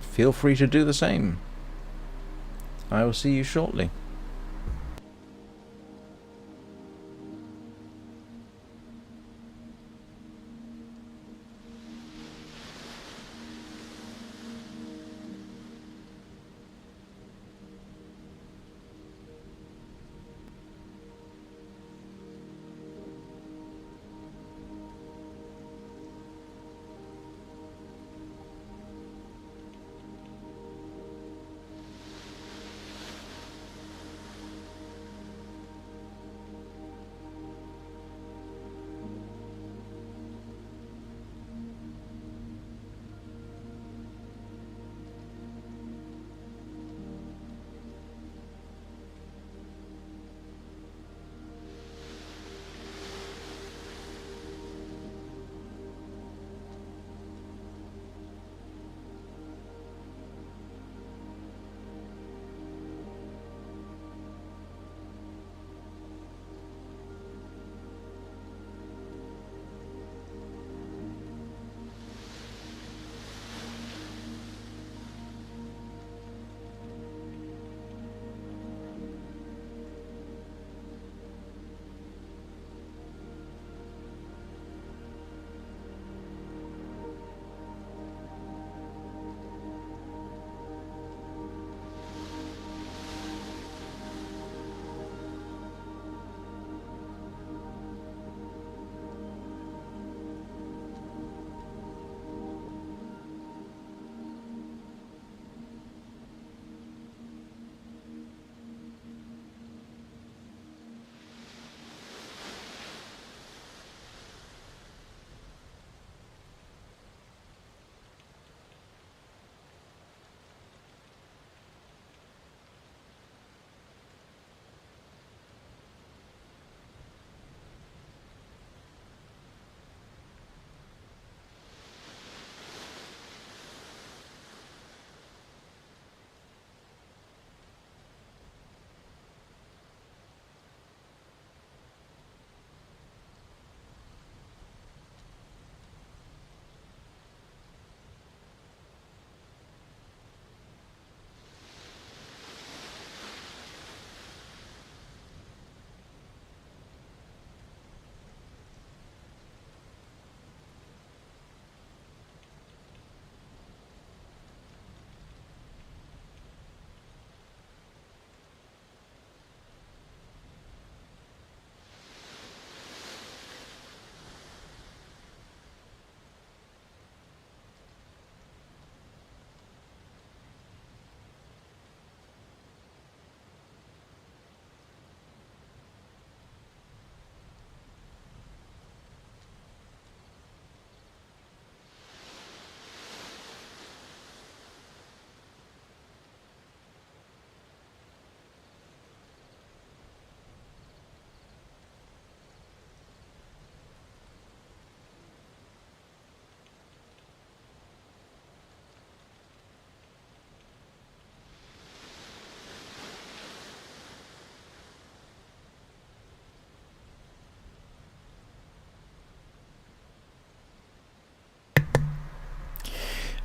A: feel free to do the same. I will see you shortly.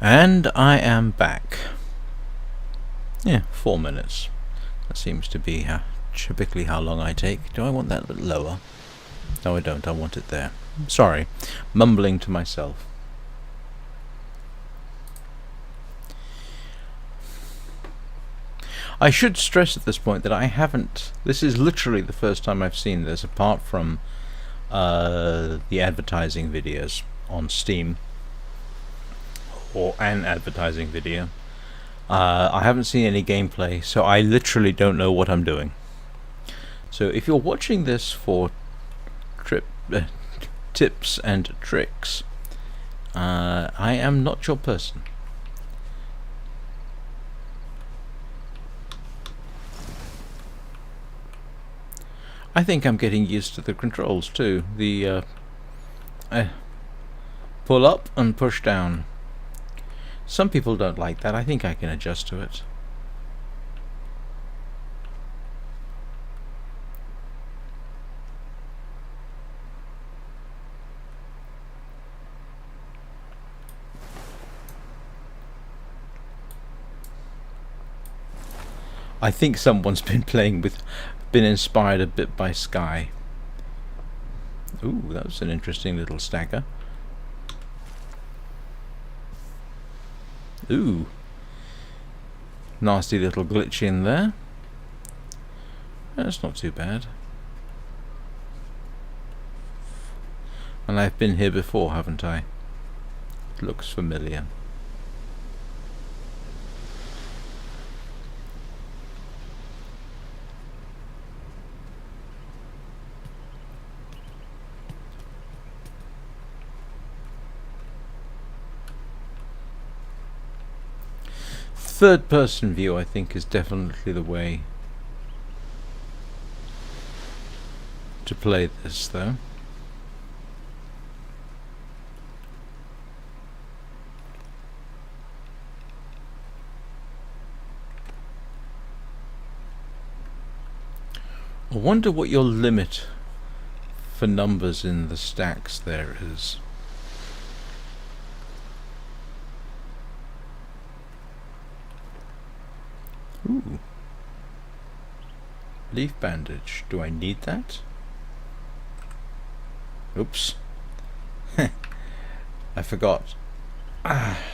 A: And I am back. Yeah, 4 minutes. That seems to be typically how long I take. Do I want that a bit lower? No, I don't. I want it there. Sorry. Mumbling to myself. I should stress at this point that I haven't... This is literally the first time I've seen this, apart from the advertising videos on Steam. Or an advertising video. I haven't seen any gameplay, so I literally don't know what I'm doing. So if you're watching this for tips and tricks, I am not your person. I think I'm getting used to the controls too. The pull up and push down. Some people don't like that. I think I can adjust to it. I think someone's been inspired a bit by Sky. Ooh, that was an interesting little stacker. Ooh. Nasty little glitch in there. That's not too bad. And I've been here before, haven't I? It looks familiar. Third person view, I think, is definitely the way to play this, though. I wonder what your limit for numbers in the stacks there is. Ooh. Leaf bandage. Do I need that? Oops. I forgot.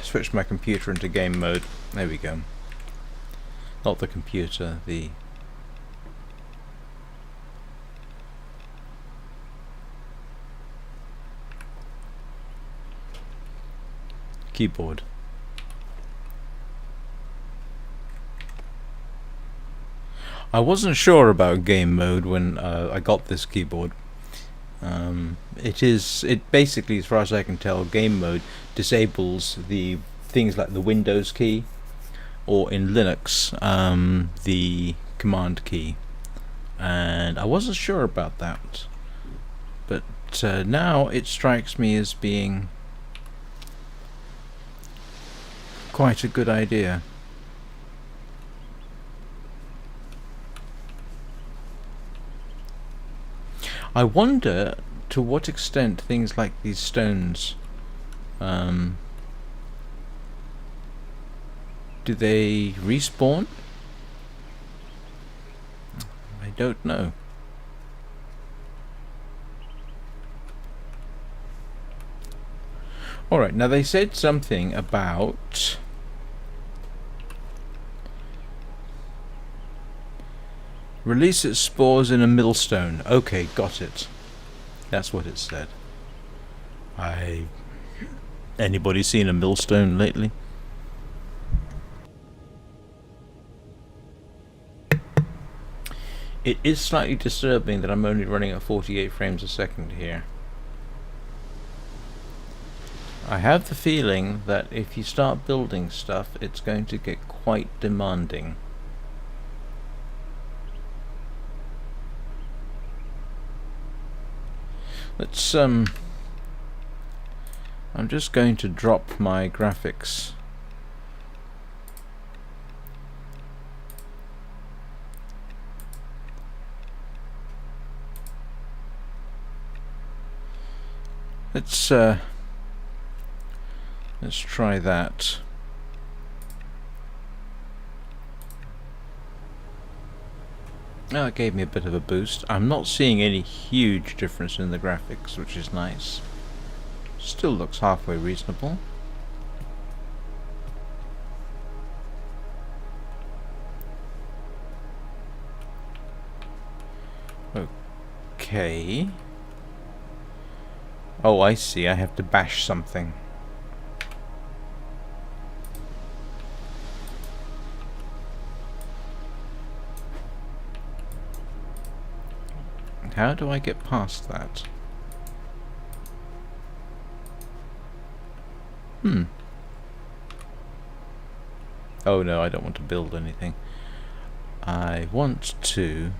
A: Switched my computer into game mode. There we go. Not the computer, the... keyboard. I wasn't sure about game mode when I got this keyboard. It basically, as far as I can tell, game mode disables the things like the Windows key, or in Linux, the command key. And I wasn't sure about that. But now it strikes me as being quite a good idea. I wonder to what extent things like these stones, do they respawn? I don't know. Alright, now they said something about release its spores in a millstone. Okay, got it. That's what it said. Anybody seen a millstone lately? It is slightly disturbing that I'm only running at 48 frames a second here. I have the feeling that if you start building stuff, it's going to get quite demanding. Let's I'm just going to drop my graphics. Let's Let's try that. Oh, it gave me a bit of a boost. I'm not seeing any huge difference in the graphics, which is nice. Still looks halfway reasonable. Okay. Oh, I see. I have to bash something. How do I get past that? Oh no, I don't want to build anything. I want to...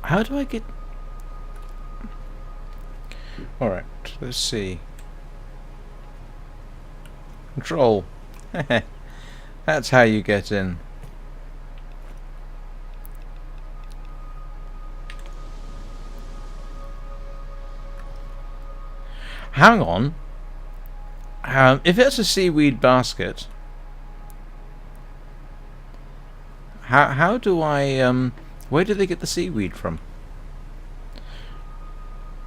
A: How do I get... Alright, let's see. Control. That's how you get in. Hang on. If it's a seaweed basket, how do I where do they get the seaweed from?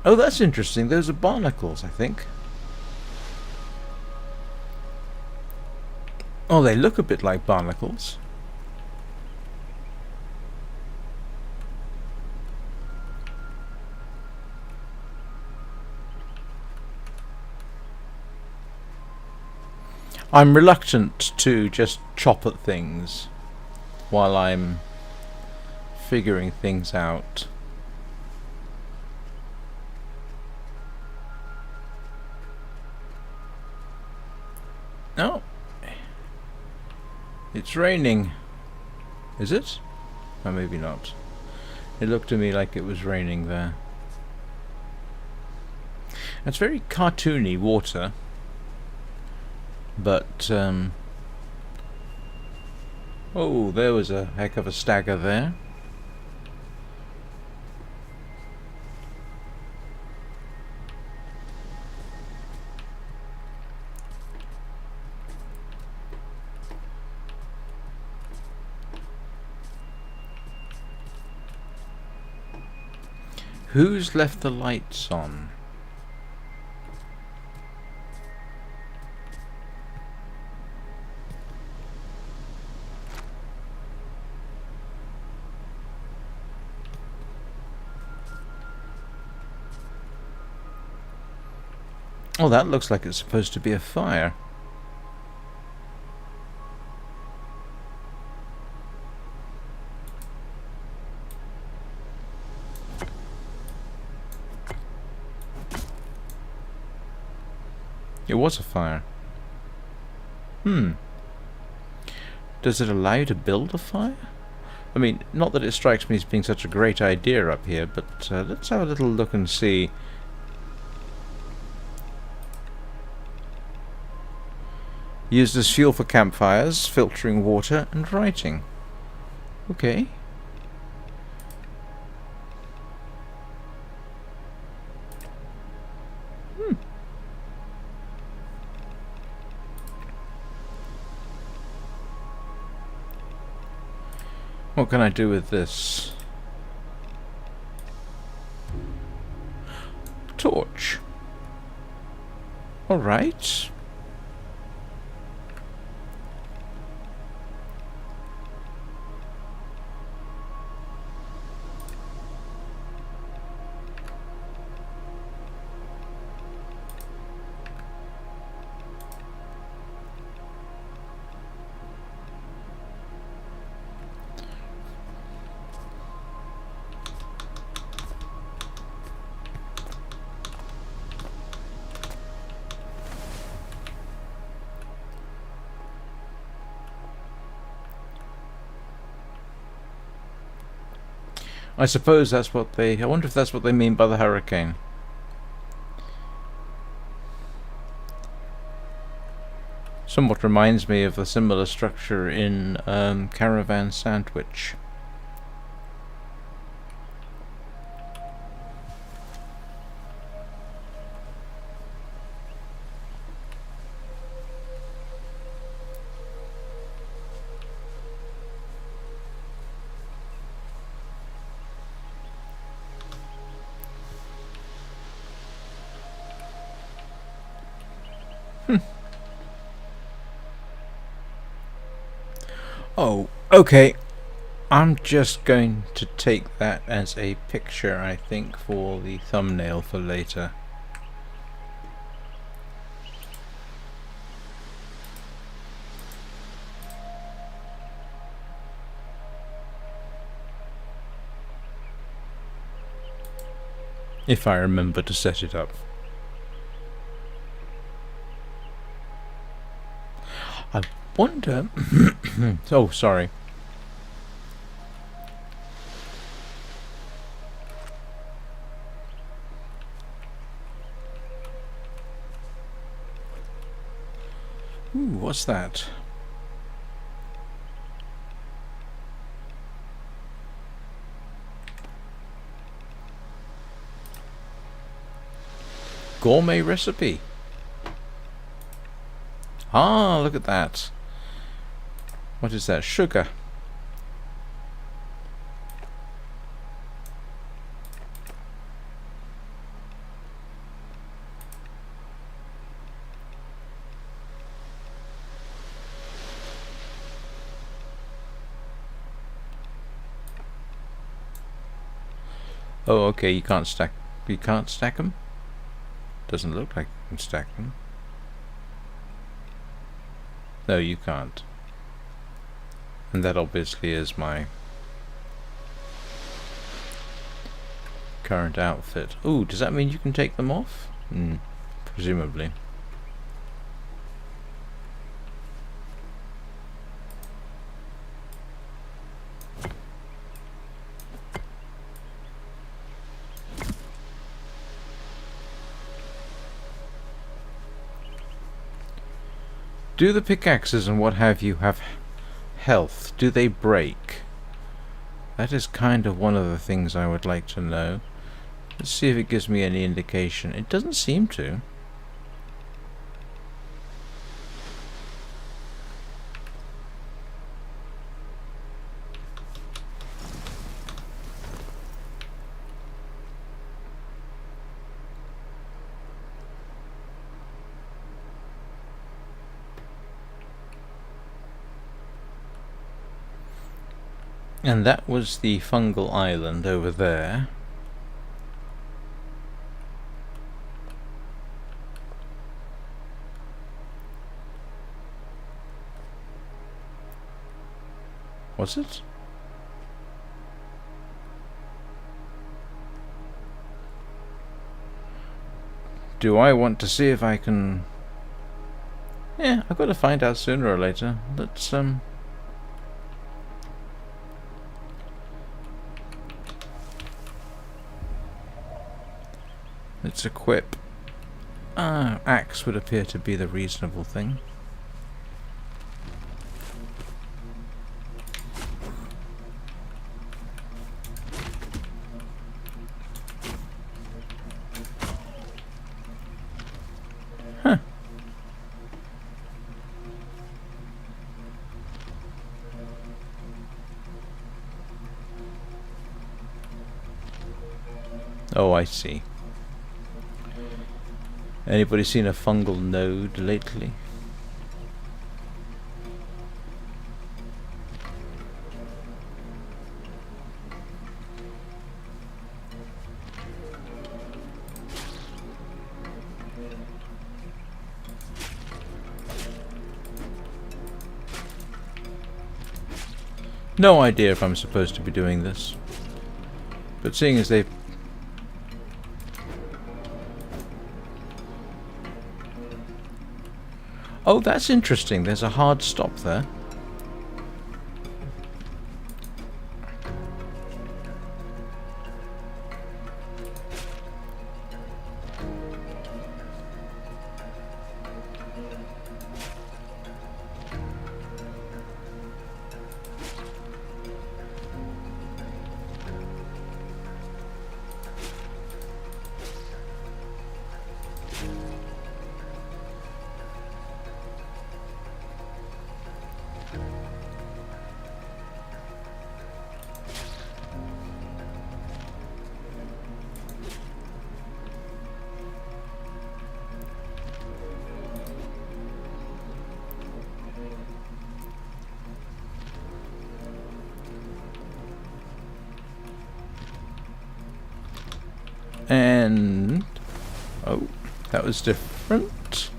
A: Oh, that's interesting. Those are barnacles, I think. Oh, they look a bit like barnacles. I'm reluctant to just chop at things while I'm figuring things out. Oh, it's raining. Is it? Or maybe not. It looked to me like it was raining there. It's very cartoony water. But, oh, there was a heck of a stagger there. Who's left the lights on? Oh, that looks like it's supposed to be a fire. It was a fire. Does it allow you to build a fire? I mean, not that it strikes me as being such a great idea up here, but let's have a little look and see. Used as fuel for campfires, filtering water, and writing. Okay. What can I do with this? Torch. Alright. I suppose that's what they... I wonder if that's what they mean by the hurricane. Somewhat reminds me of a similar structure in Caravan Sandwich. Oh, okay. I'm just going to take that as a picture, I think, for the thumbnail for later. If I remember to set it up. I wonder... oh, sorry. Ooh, what's that? Gourmet recipe. Ah, look at that. What is that? Sugar. Oh, okay, you can't stack them? Doesn't look like you can stack them. No, you can't. And that obviously is my current outfit. Ooh, does that mean you can take them off? Presumably. Do the pickaxes and what have you have health? Do they break? That is kind of one of the things I would like to know. Let's see if it gives me any indication. It doesn't seem to. And that was the fungal island over there. Was it? Do I want to see if I can... Yeah, I've got to find out sooner or later. Let's equip. Axe would appear to be the reasonable thing. Huh. Oh, I see. Anybody seen a fungal node lately? No idea if I'm supposed to be doing this. But seeing as they've... Oh, that's interesting. There's a hard stop there. And... oh, that was different.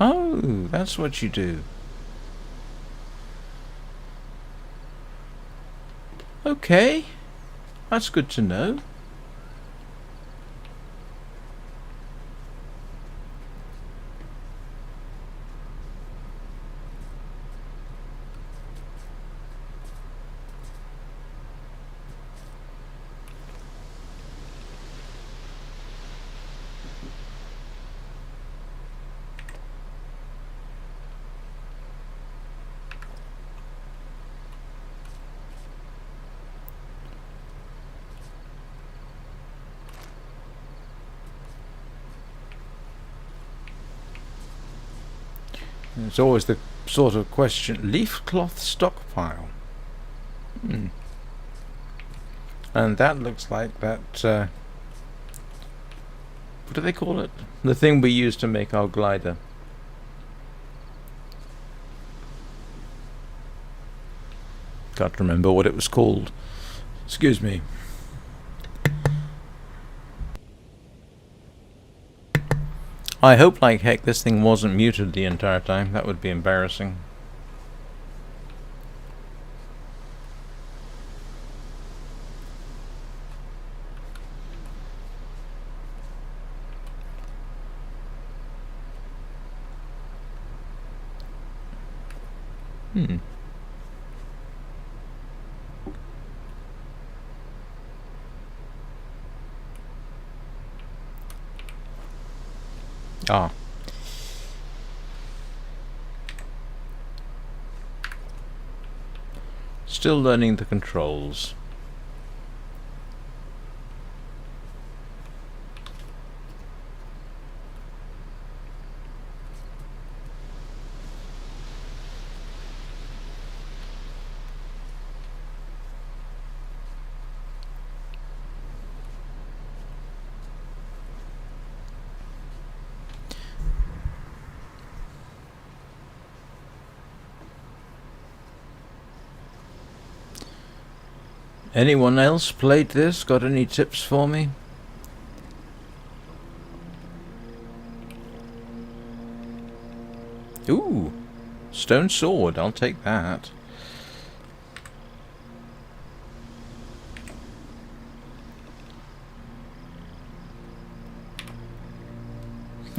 A: Oh, that's what you do. Okay, that's good to know. It's always the sort of question. Leaf cloth stockpile. And that looks like that... what do they call it? The thing we use to make our glider. Can't remember what it was called. Excuse me. I hope like heck this thing wasn't muted the entire time. That would be embarrassing. Ah. Still learning the controls. Anyone else played this? Got any tips for me? Ooh, stone sword. I'll take that.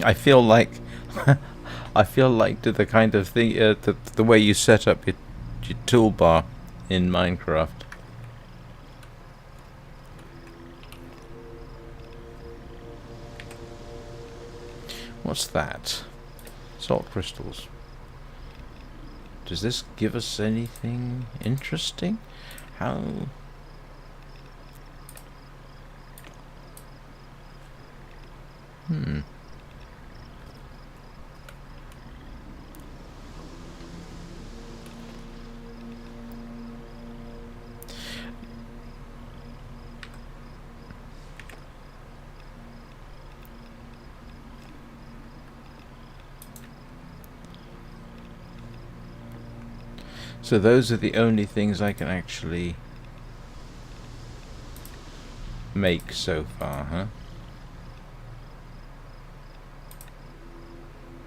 A: I feel like I feel like the kind of thing the way you set up your toolbar in Minecraft. What's that? Salt crystals. Does this give us anything interesting? How... So those are the only things I can actually make so far, huh?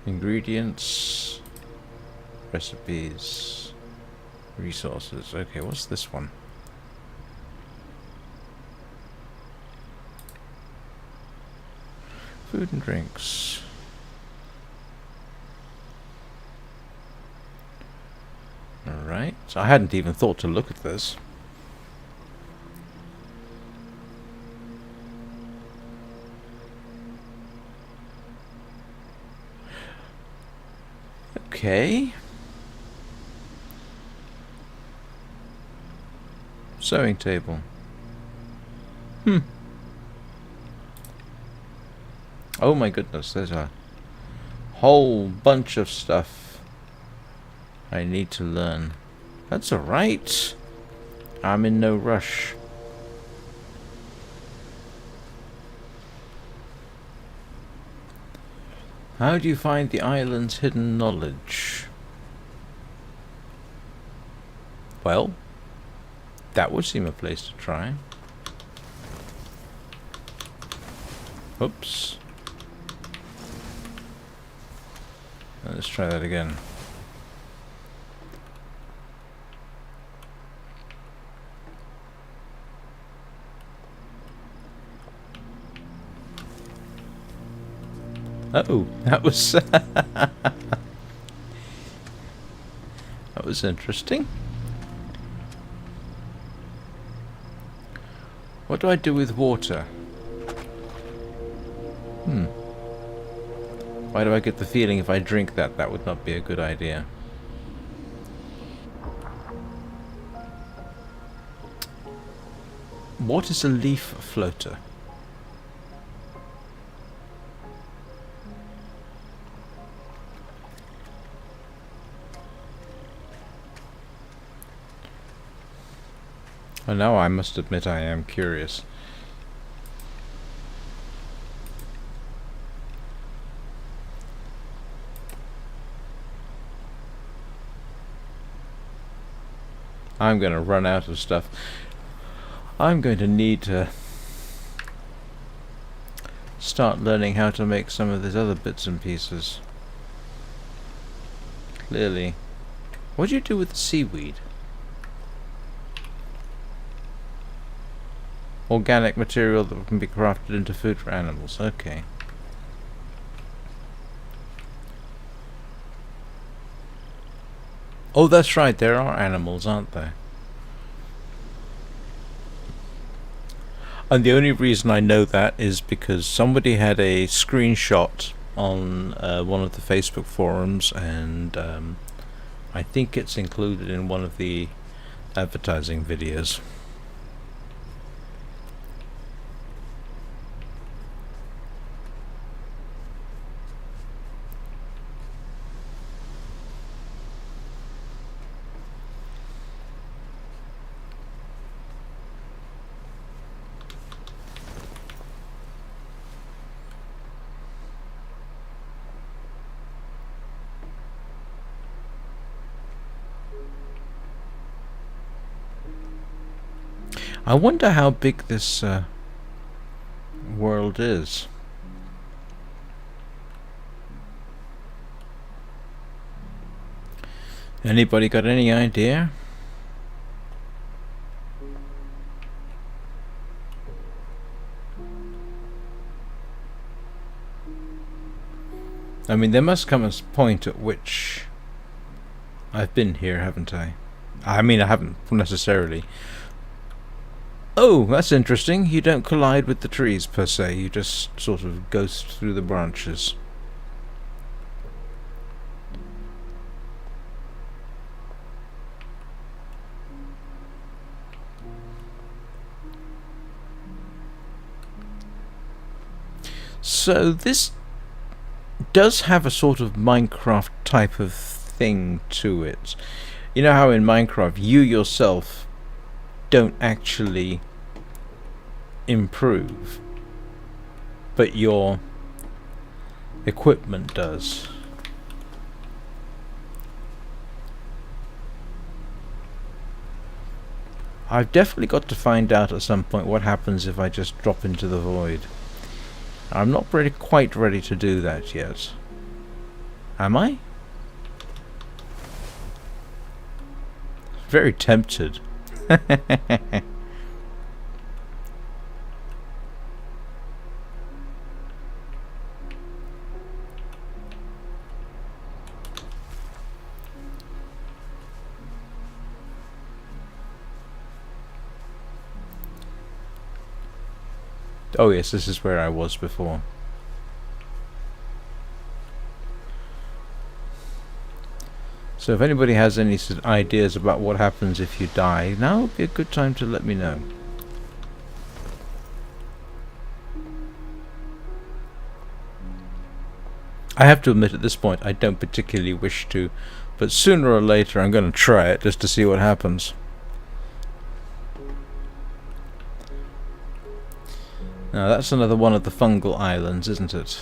A: Ingredients, recipes, resources. Okay, what's this one? Food and drinks. Alright, so I hadn't even thought to look at this. Okay. Sewing table. Oh my goodness, there's a whole bunch of stuff I need to learn. That's alright. I'm in no rush. How do you find the island's hidden knowledge? Well, that would seem a place to try. Oops. Let's try that again. Oh, that was that was interesting. What do I do with water? Why do I get the feeling if I drink that, that would not be a good idea? What is a leaf floater? Oh, now I must admit I am curious. I'm going to run out of stuff. I'm going to need to start learning how to make some of these other bits and pieces. Clearly. What do you do with the seaweed? Organic material that can be crafted into food for animals. Okay. Oh, that's right. There are animals, aren't there? And the only reason I know that is because somebody had a screenshot on one of the Facebook forums, and I think it's included in one of the advertising videos. I wonder how big this world is. Anybody got any idea? I mean, there must come a point at which I've been here, haven't I? I mean, I haven't necessarily. Oh, that's interesting. You don't collide with the trees, per se. You just sort of ghost through the branches. So this does have a sort of Minecraft type of thing to it. You know how in Minecraft you yourself don't actually improve, but your equipment does. I've definitely got to find out at some point what happens if I just drop into the void. I'm not quite ready to do that yet. Am I? Very tempted. Oh yes, this is where I was before. So if anybody has any ideas about what happens if you die, now would be a good time to let me know. I have to admit at this point I don't particularly wish to, but sooner or later I'm going to try it just to see what happens. Now that's another one of the fungal islands, isn't it?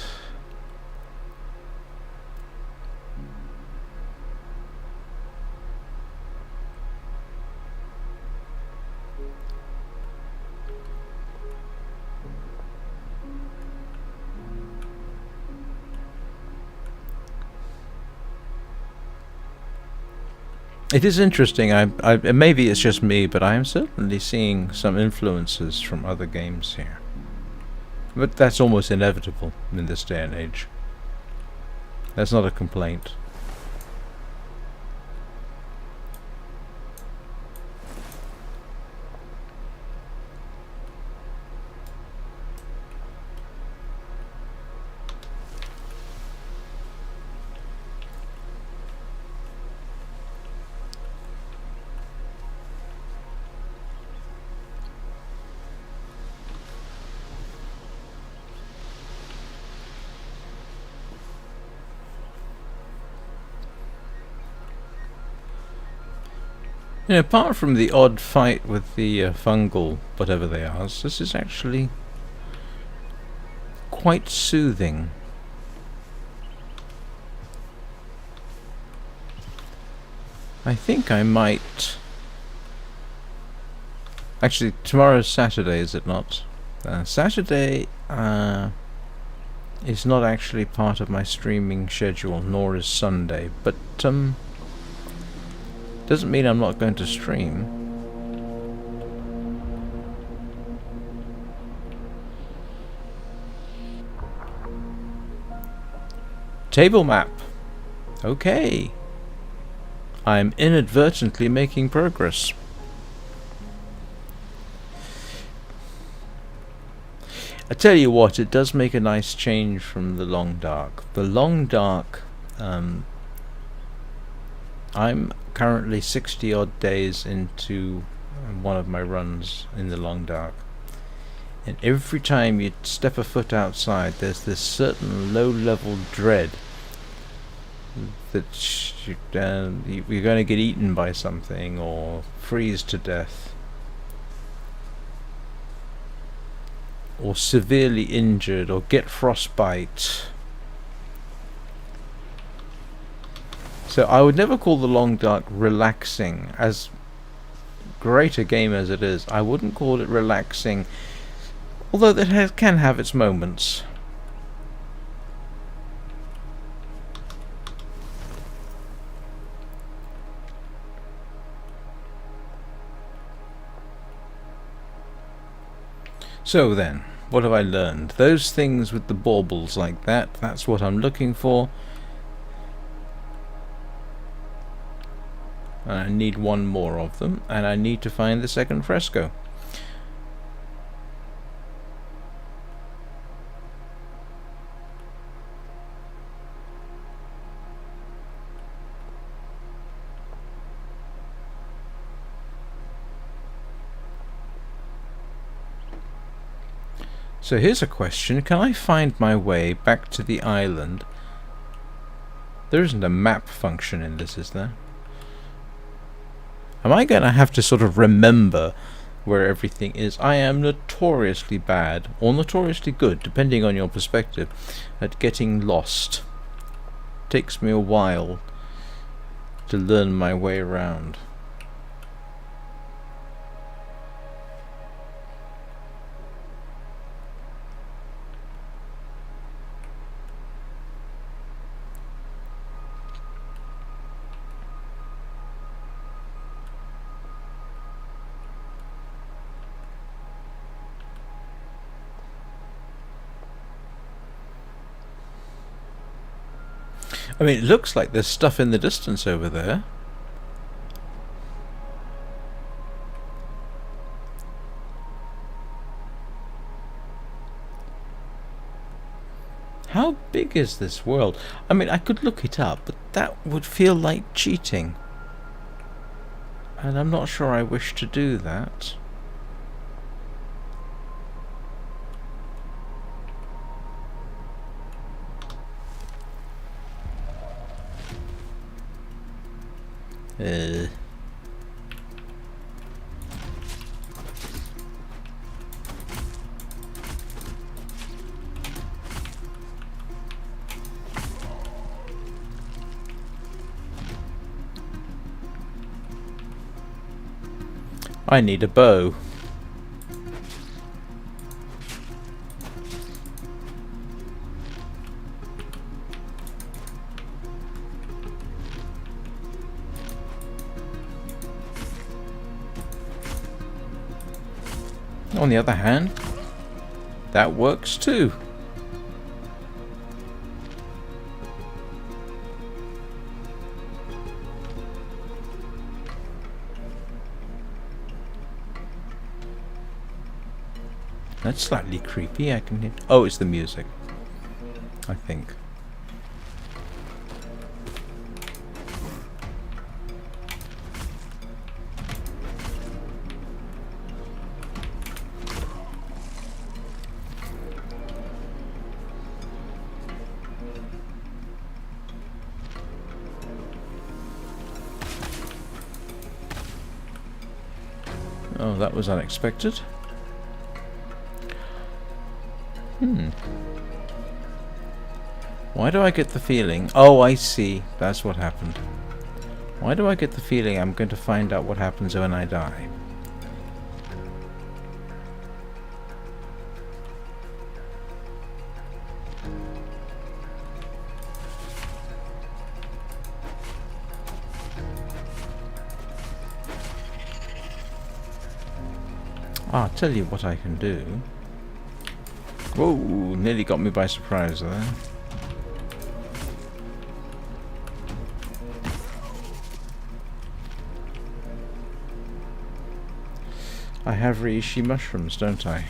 A: It is interesting. Maybe it's just me, but I am certainly seeing some influences from other games here. But that's almost inevitable in this day and age. That's not a complaint. Apart from the odd fight with the fungal, whatever they are, this is actually quite soothing. I think I might... Actually, tomorrow's Saturday, is it not? Saturday is not actually part of my streaming schedule, nor is Sunday, but doesn't mean I'm not going to stream. Table map. Okay. I'm inadvertently making progress. I tell you what, it does make a nice change from the long dark. The long dark, I'm currently 60 odd days into one of my runs in the long dark, and every time you step a foot outside there's this certain low level dread that you're going to get eaten by something or freeze to death or severely injured or get frostbite. So I would never call the long dark relaxing. As great a game as it is, I wouldn't call it relaxing, although that can have its moments. So then, what have I learned? Those things with the baubles like that, that's what I'm looking for. And I need one more of them, and I need to find the second fresco. So here's a question: can I find my way back to the island? There isn't a map function in this, is there? Am I going to have to sort of remember where everything is? I am notoriously bad, or notoriously good, depending on your perspective, at getting lost. It takes me a while to learn my way around. I mean, it looks like there's stuff in the distance over there. How big big is this world? I mean, I could look it up, but that would feel like cheating. And I'm not sure I wish to do that. I need a bow. On the other hand, that works too. That's slightly creepy. I can hear. Oh, it's the music, I think. Oh, that was unexpected. Why do I get the feeling... Oh, I see. That's what happened. Why do I get the feeling I'm going to find out what happens when I die? I'll tell you what I can do. Whoa, nearly got me by surprise there. I have reishi mushrooms, don't I?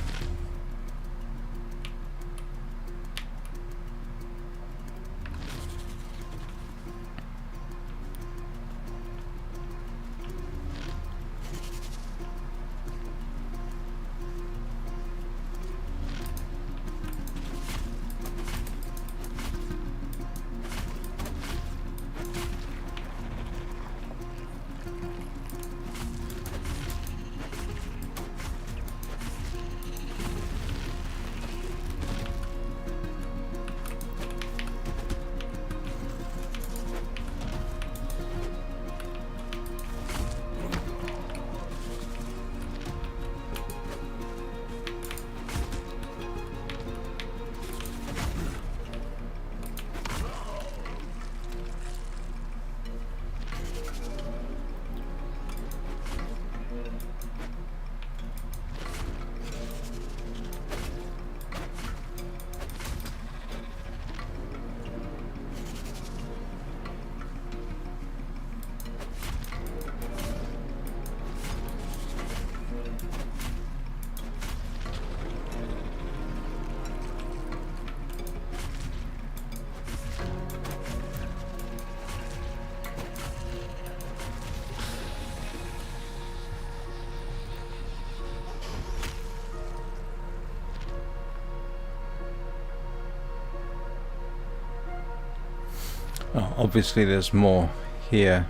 A: Oh, obviously there's more here.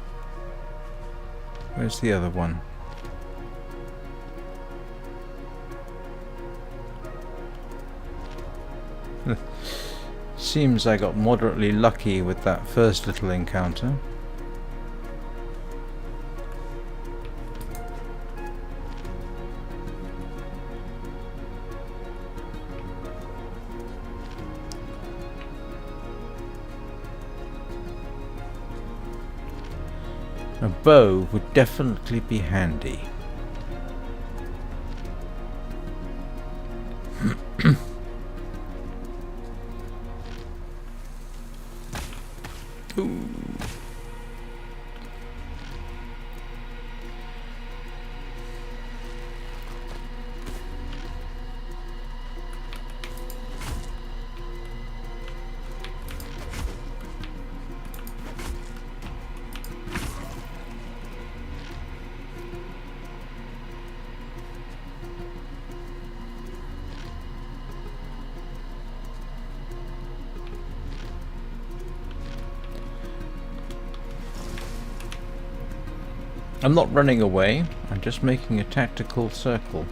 A: Where's the other one? Seems I got moderately lucky with that first little encounter. A bow would definitely be handy. Ooh. I'm not running away, I'm just making a tactical circle.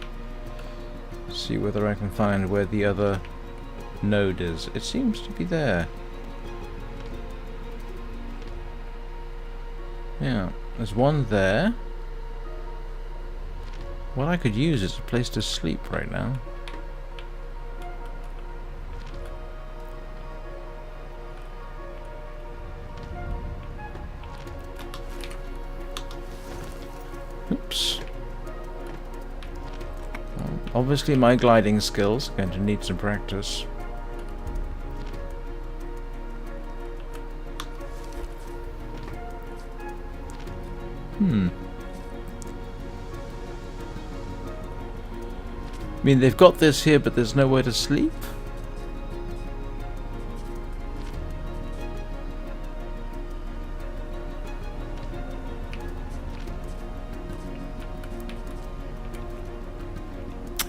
A: See whether I can find where the other node is. It seems to be there. Yeah, there's one there. What I could use is a place to sleep right now. Oops. Well, obviously my gliding skills are going to need some practice. I mean, they've got this here, but there's nowhere to sleep?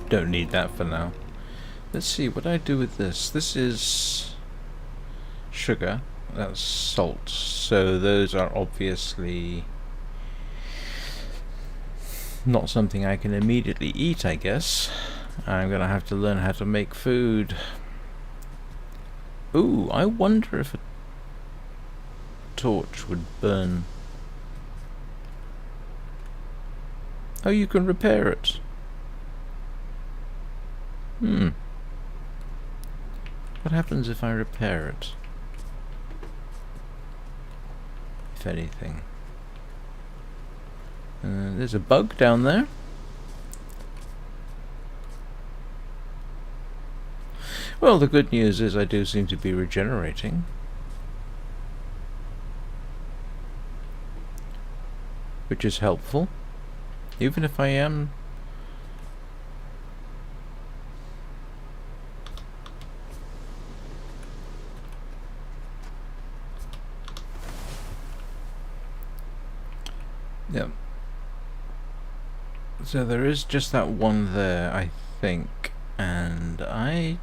A: Don't need that for now. Let's see, what do I do with this? This is sugar. That's salt. So those are obviously not something I can immediately eat, I guess. I'm gonna have to learn how to make food. Ooh, I wonder if a torch would burn. Oh, you can repair it. What happens if I repair it? If anything. There's a bug down there. Well, the good news is I do seem to be regenerating. Which is helpful. Even if I am... Yep. So there is just that one there, I think. And I...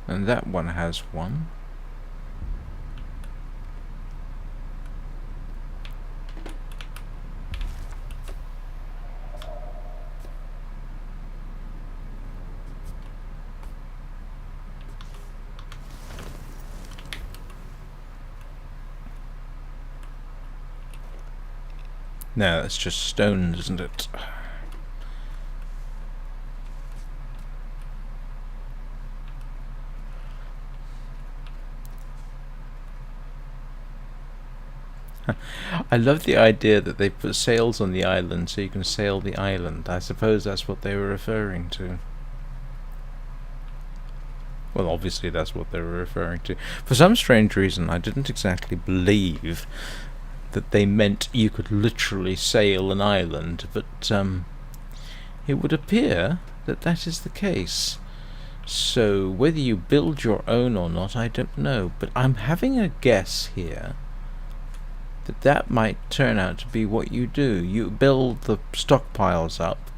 A: And that one has one. No, that's just stone, isn't it? I love the idea that they put sails on the island so you can sail the island. I suppose that's what they were referring to. Well, obviously that's what they were referring to. For some strange reason, I didn't exactly believe that they meant you could literally sail an island, but it would appear that that is the case. So whether you build your own or not, I don't know, but I'm having a guess here that that might turn out to be what you do. You build the stockpiles up,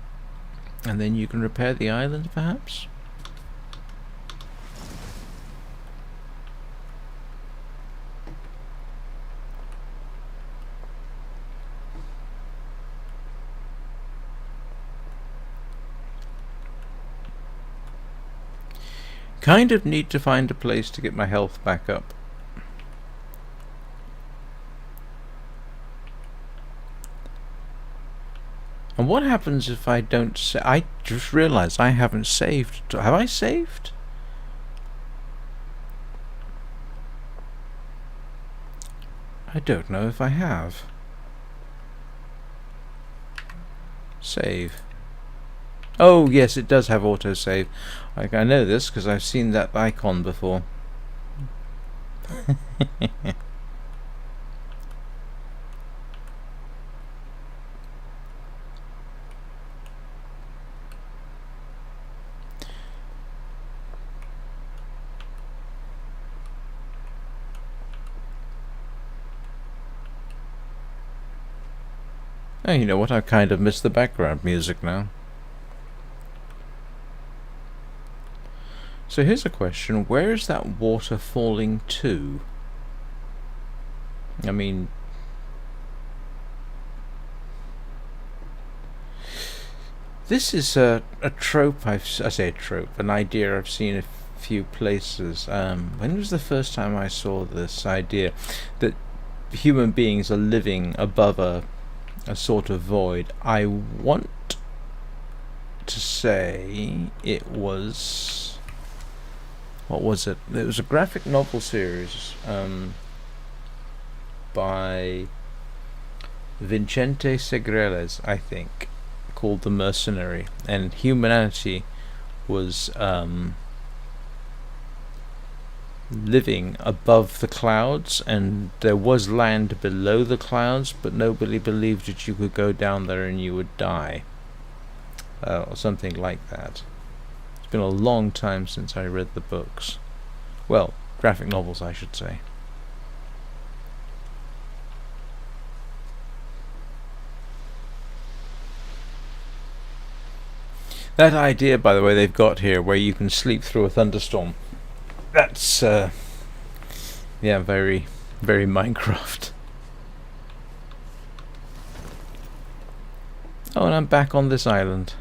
A: and then you can repair the island, perhaps? Kind of need to find a place to get my health back up. And what happens if I don't I just realized I haven't saved. Have I saved? I don't know if I have. Save. Oh, yes, it does have autosave. Like, I know this because I've seen that icon before. Oh, you know what? I kind of miss the background music now. So here's a question: where is that water falling to? I mean, this is a trope. I say a trope, an idea I've seen a few places. When was the first time I saw this idea that human beings are living above a sort of void? I want to say it was, what was it? It was a graphic novel series by Vicente Segreles, I think, called The Mercenary, and humanity was living above the clouds, and there was land below the clouds, but nobody believed that you could go down there and you would die, or something like that. It's been a long time since I read the books. Well, graphic novels, I should say. That idea, by the way, they've got here, where you can sleep through a thunderstorm. That's, yeah, very, very Minecraft. Oh, and I'm back on this island.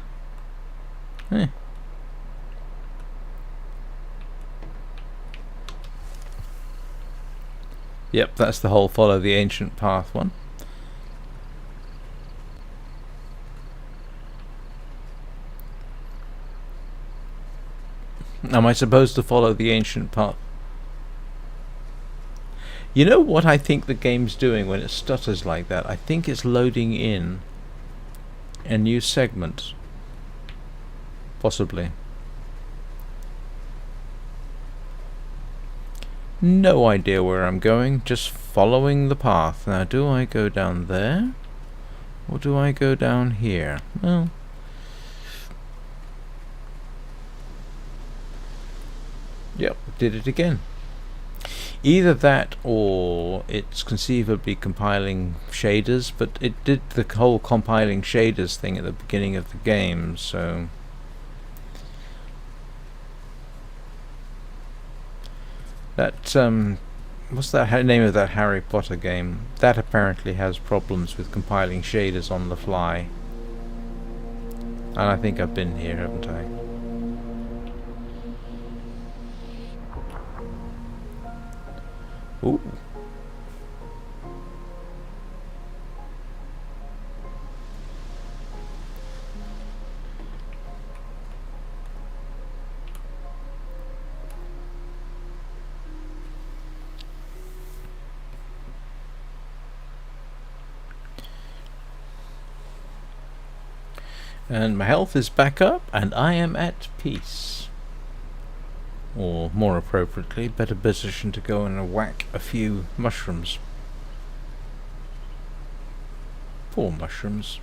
A: Yep, that's the whole follow the ancient path one. Am I supposed to follow the ancient path? You know what I think the game's doing when it stutters like that? I think it's loading in a new segment. Possibly. No idea where I'm going, just following the path. Now, do I go down there? Or do I go down here? Well, yep, did it again. Either that or it's conceivably compiling shaders, but it did the whole compiling shaders thing at the beginning of the game, so... That, what's that name of that Harry Potter game? That apparently has problems with compiling shaders on the fly. And I think I've been here, haven't I? Ooh. And my health is back up, and I am at peace. Or, more appropriately, better position to go and whack a few mushrooms. Poor mushrooms.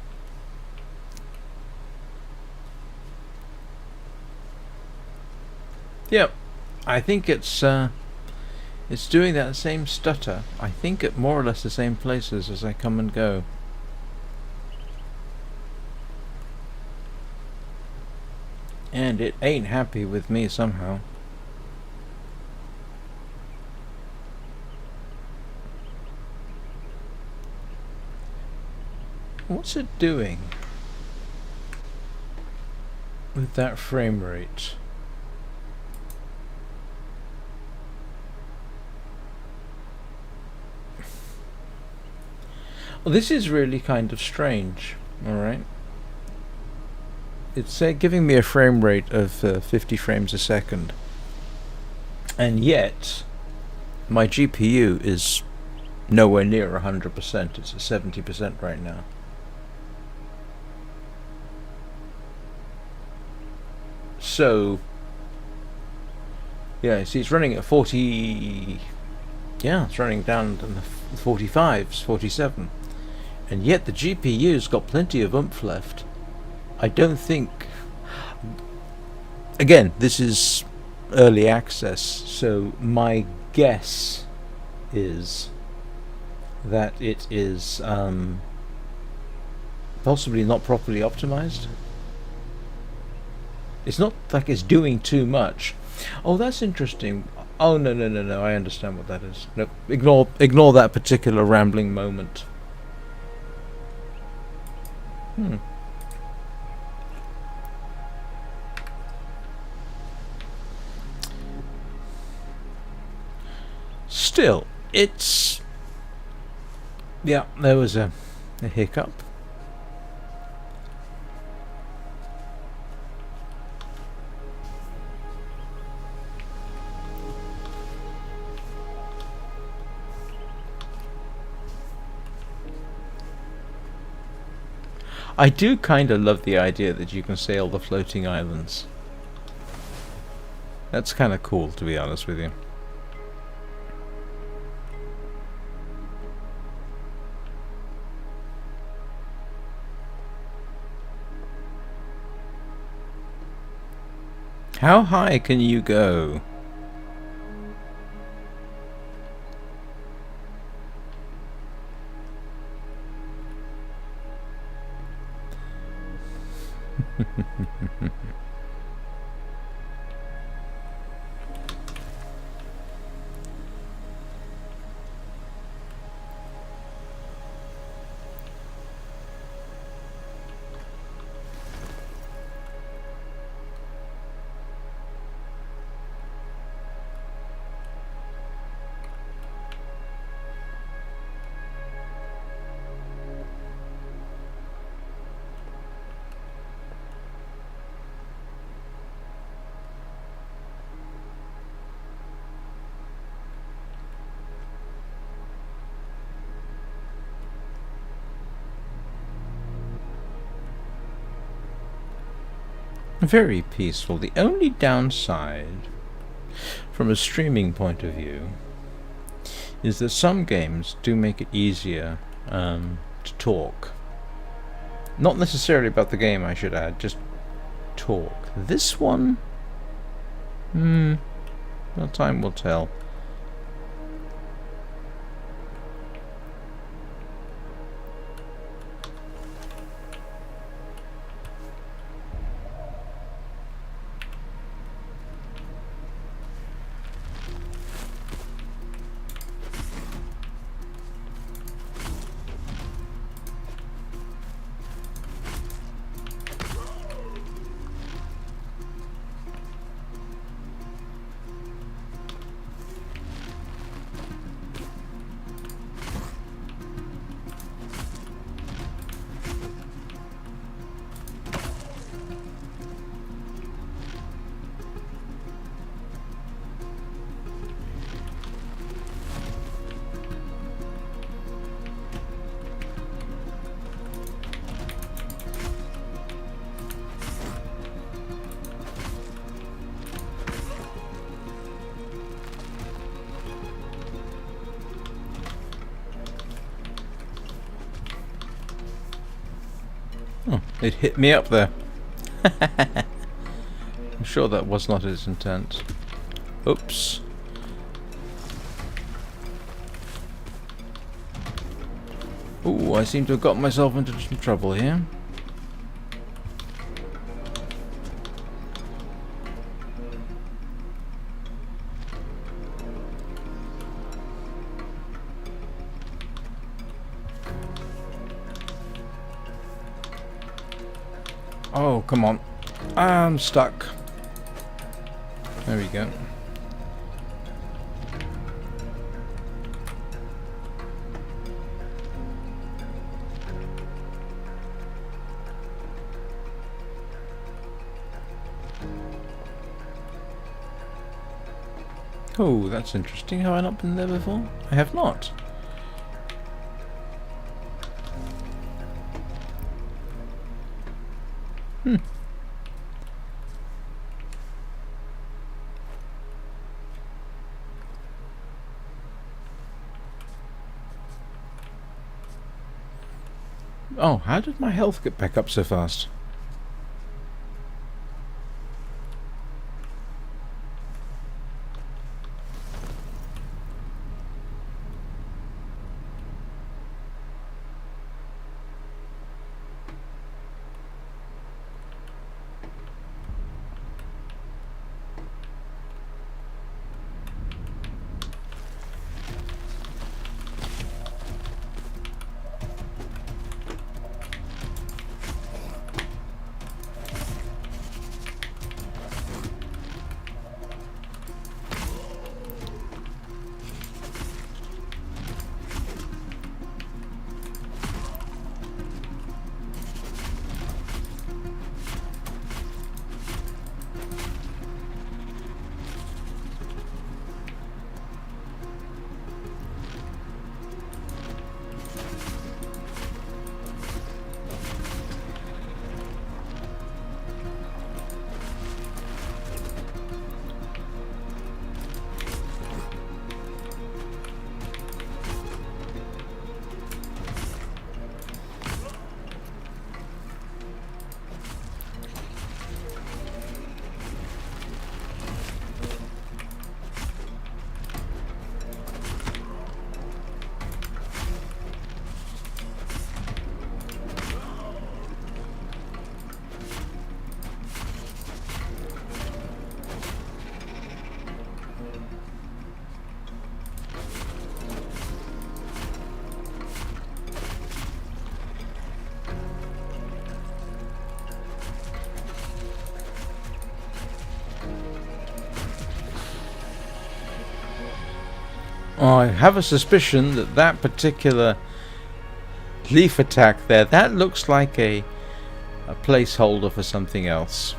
A: Yep, I think it's doing that same stutter. I think at more or less the same places as I come and go. And it ain't happy with me somehow. What's it doing with that frame rate? Well, this is really kind of strange, alright? It's giving me a frame rate of 50 frames a second, and yet my GPU is nowhere near 100%. It's at 70% right now. So yeah, see, it's running at 40. Yeah, it's running down to the 45s, 47, and yet the GPU's got plenty of oomph left. I don't think... Again, this is early access, so my guess is that it is possibly not properly optimized. It's not like it's doing too much. Oh, that's interesting. Oh, no, no, no, no. I understand what that is. No, ignore that particular rambling moment. Hmm. Still, it's... Yeah, there was a hiccup. I do kind of love the idea that you can sail the floating islands. That's kind of cool, to be honest with you. How high can you go? Very peaceful. The only downside, from a streaming point of view, is that some games do make it easier to talk. Not necessarily about the game, I should add, just talk. This one, well, time will tell. Oh, it hit me up there. I'm sure that was not his intent. Oops. Ooh, I seem to have got myself into some trouble here. Oh, come on. I'm stuck. There we go. Oh, that's interesting. Have I not been there before? I have not. Oh, how did my health get back up so fast? I have a suspicion that that particular leaf attack there, that looks like a placeholder for something else.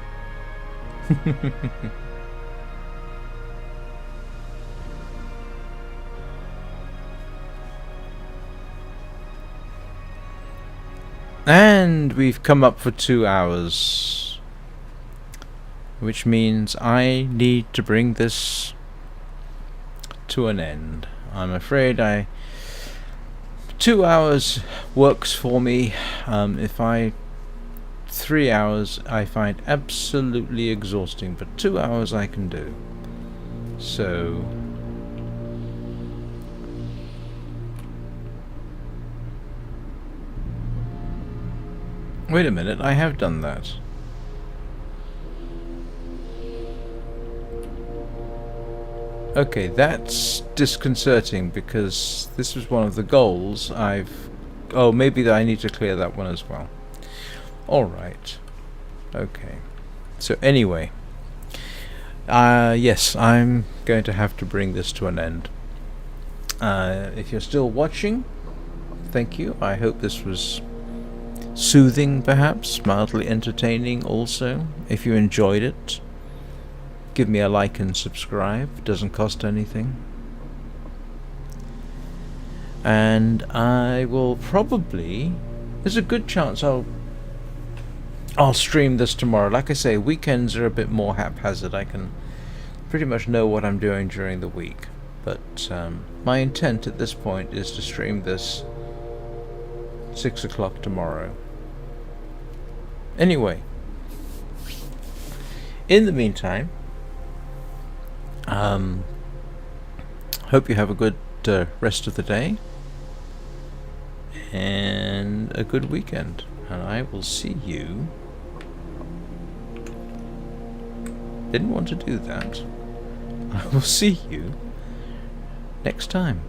A: And we've come up for 2 hours, which means I need to bring this to an end. I'm afraid 2 hours works for me. 3 hours I find absolutely exhausting, but 2 hours I can do. So wait a minute, I have done that. Okay, that's disconcerting because this was one of the goals oh, maybe I need to clear that one as well. Alright. Okay. So anyway. Yes, I'm going to have to bring this to an end. If you're still watching, thank you. I hope this was soothing, perhaps, mildly entertaining also. If you enjoyed it, give me a like and subscribe. It doesn't cost anything. And I will probably... there's a good chance I'll stream this tomorrow. Like I say, weekends are a bit more haphazard. I can pretty much know what I'm doing during the week. But my intent at this point is to stream this 6 o'clock tomorrow. Anyway, in the meantime, hope you have a good rest of the day and a good weekend, and I will see you. Didn't want to do that. I will see you next time.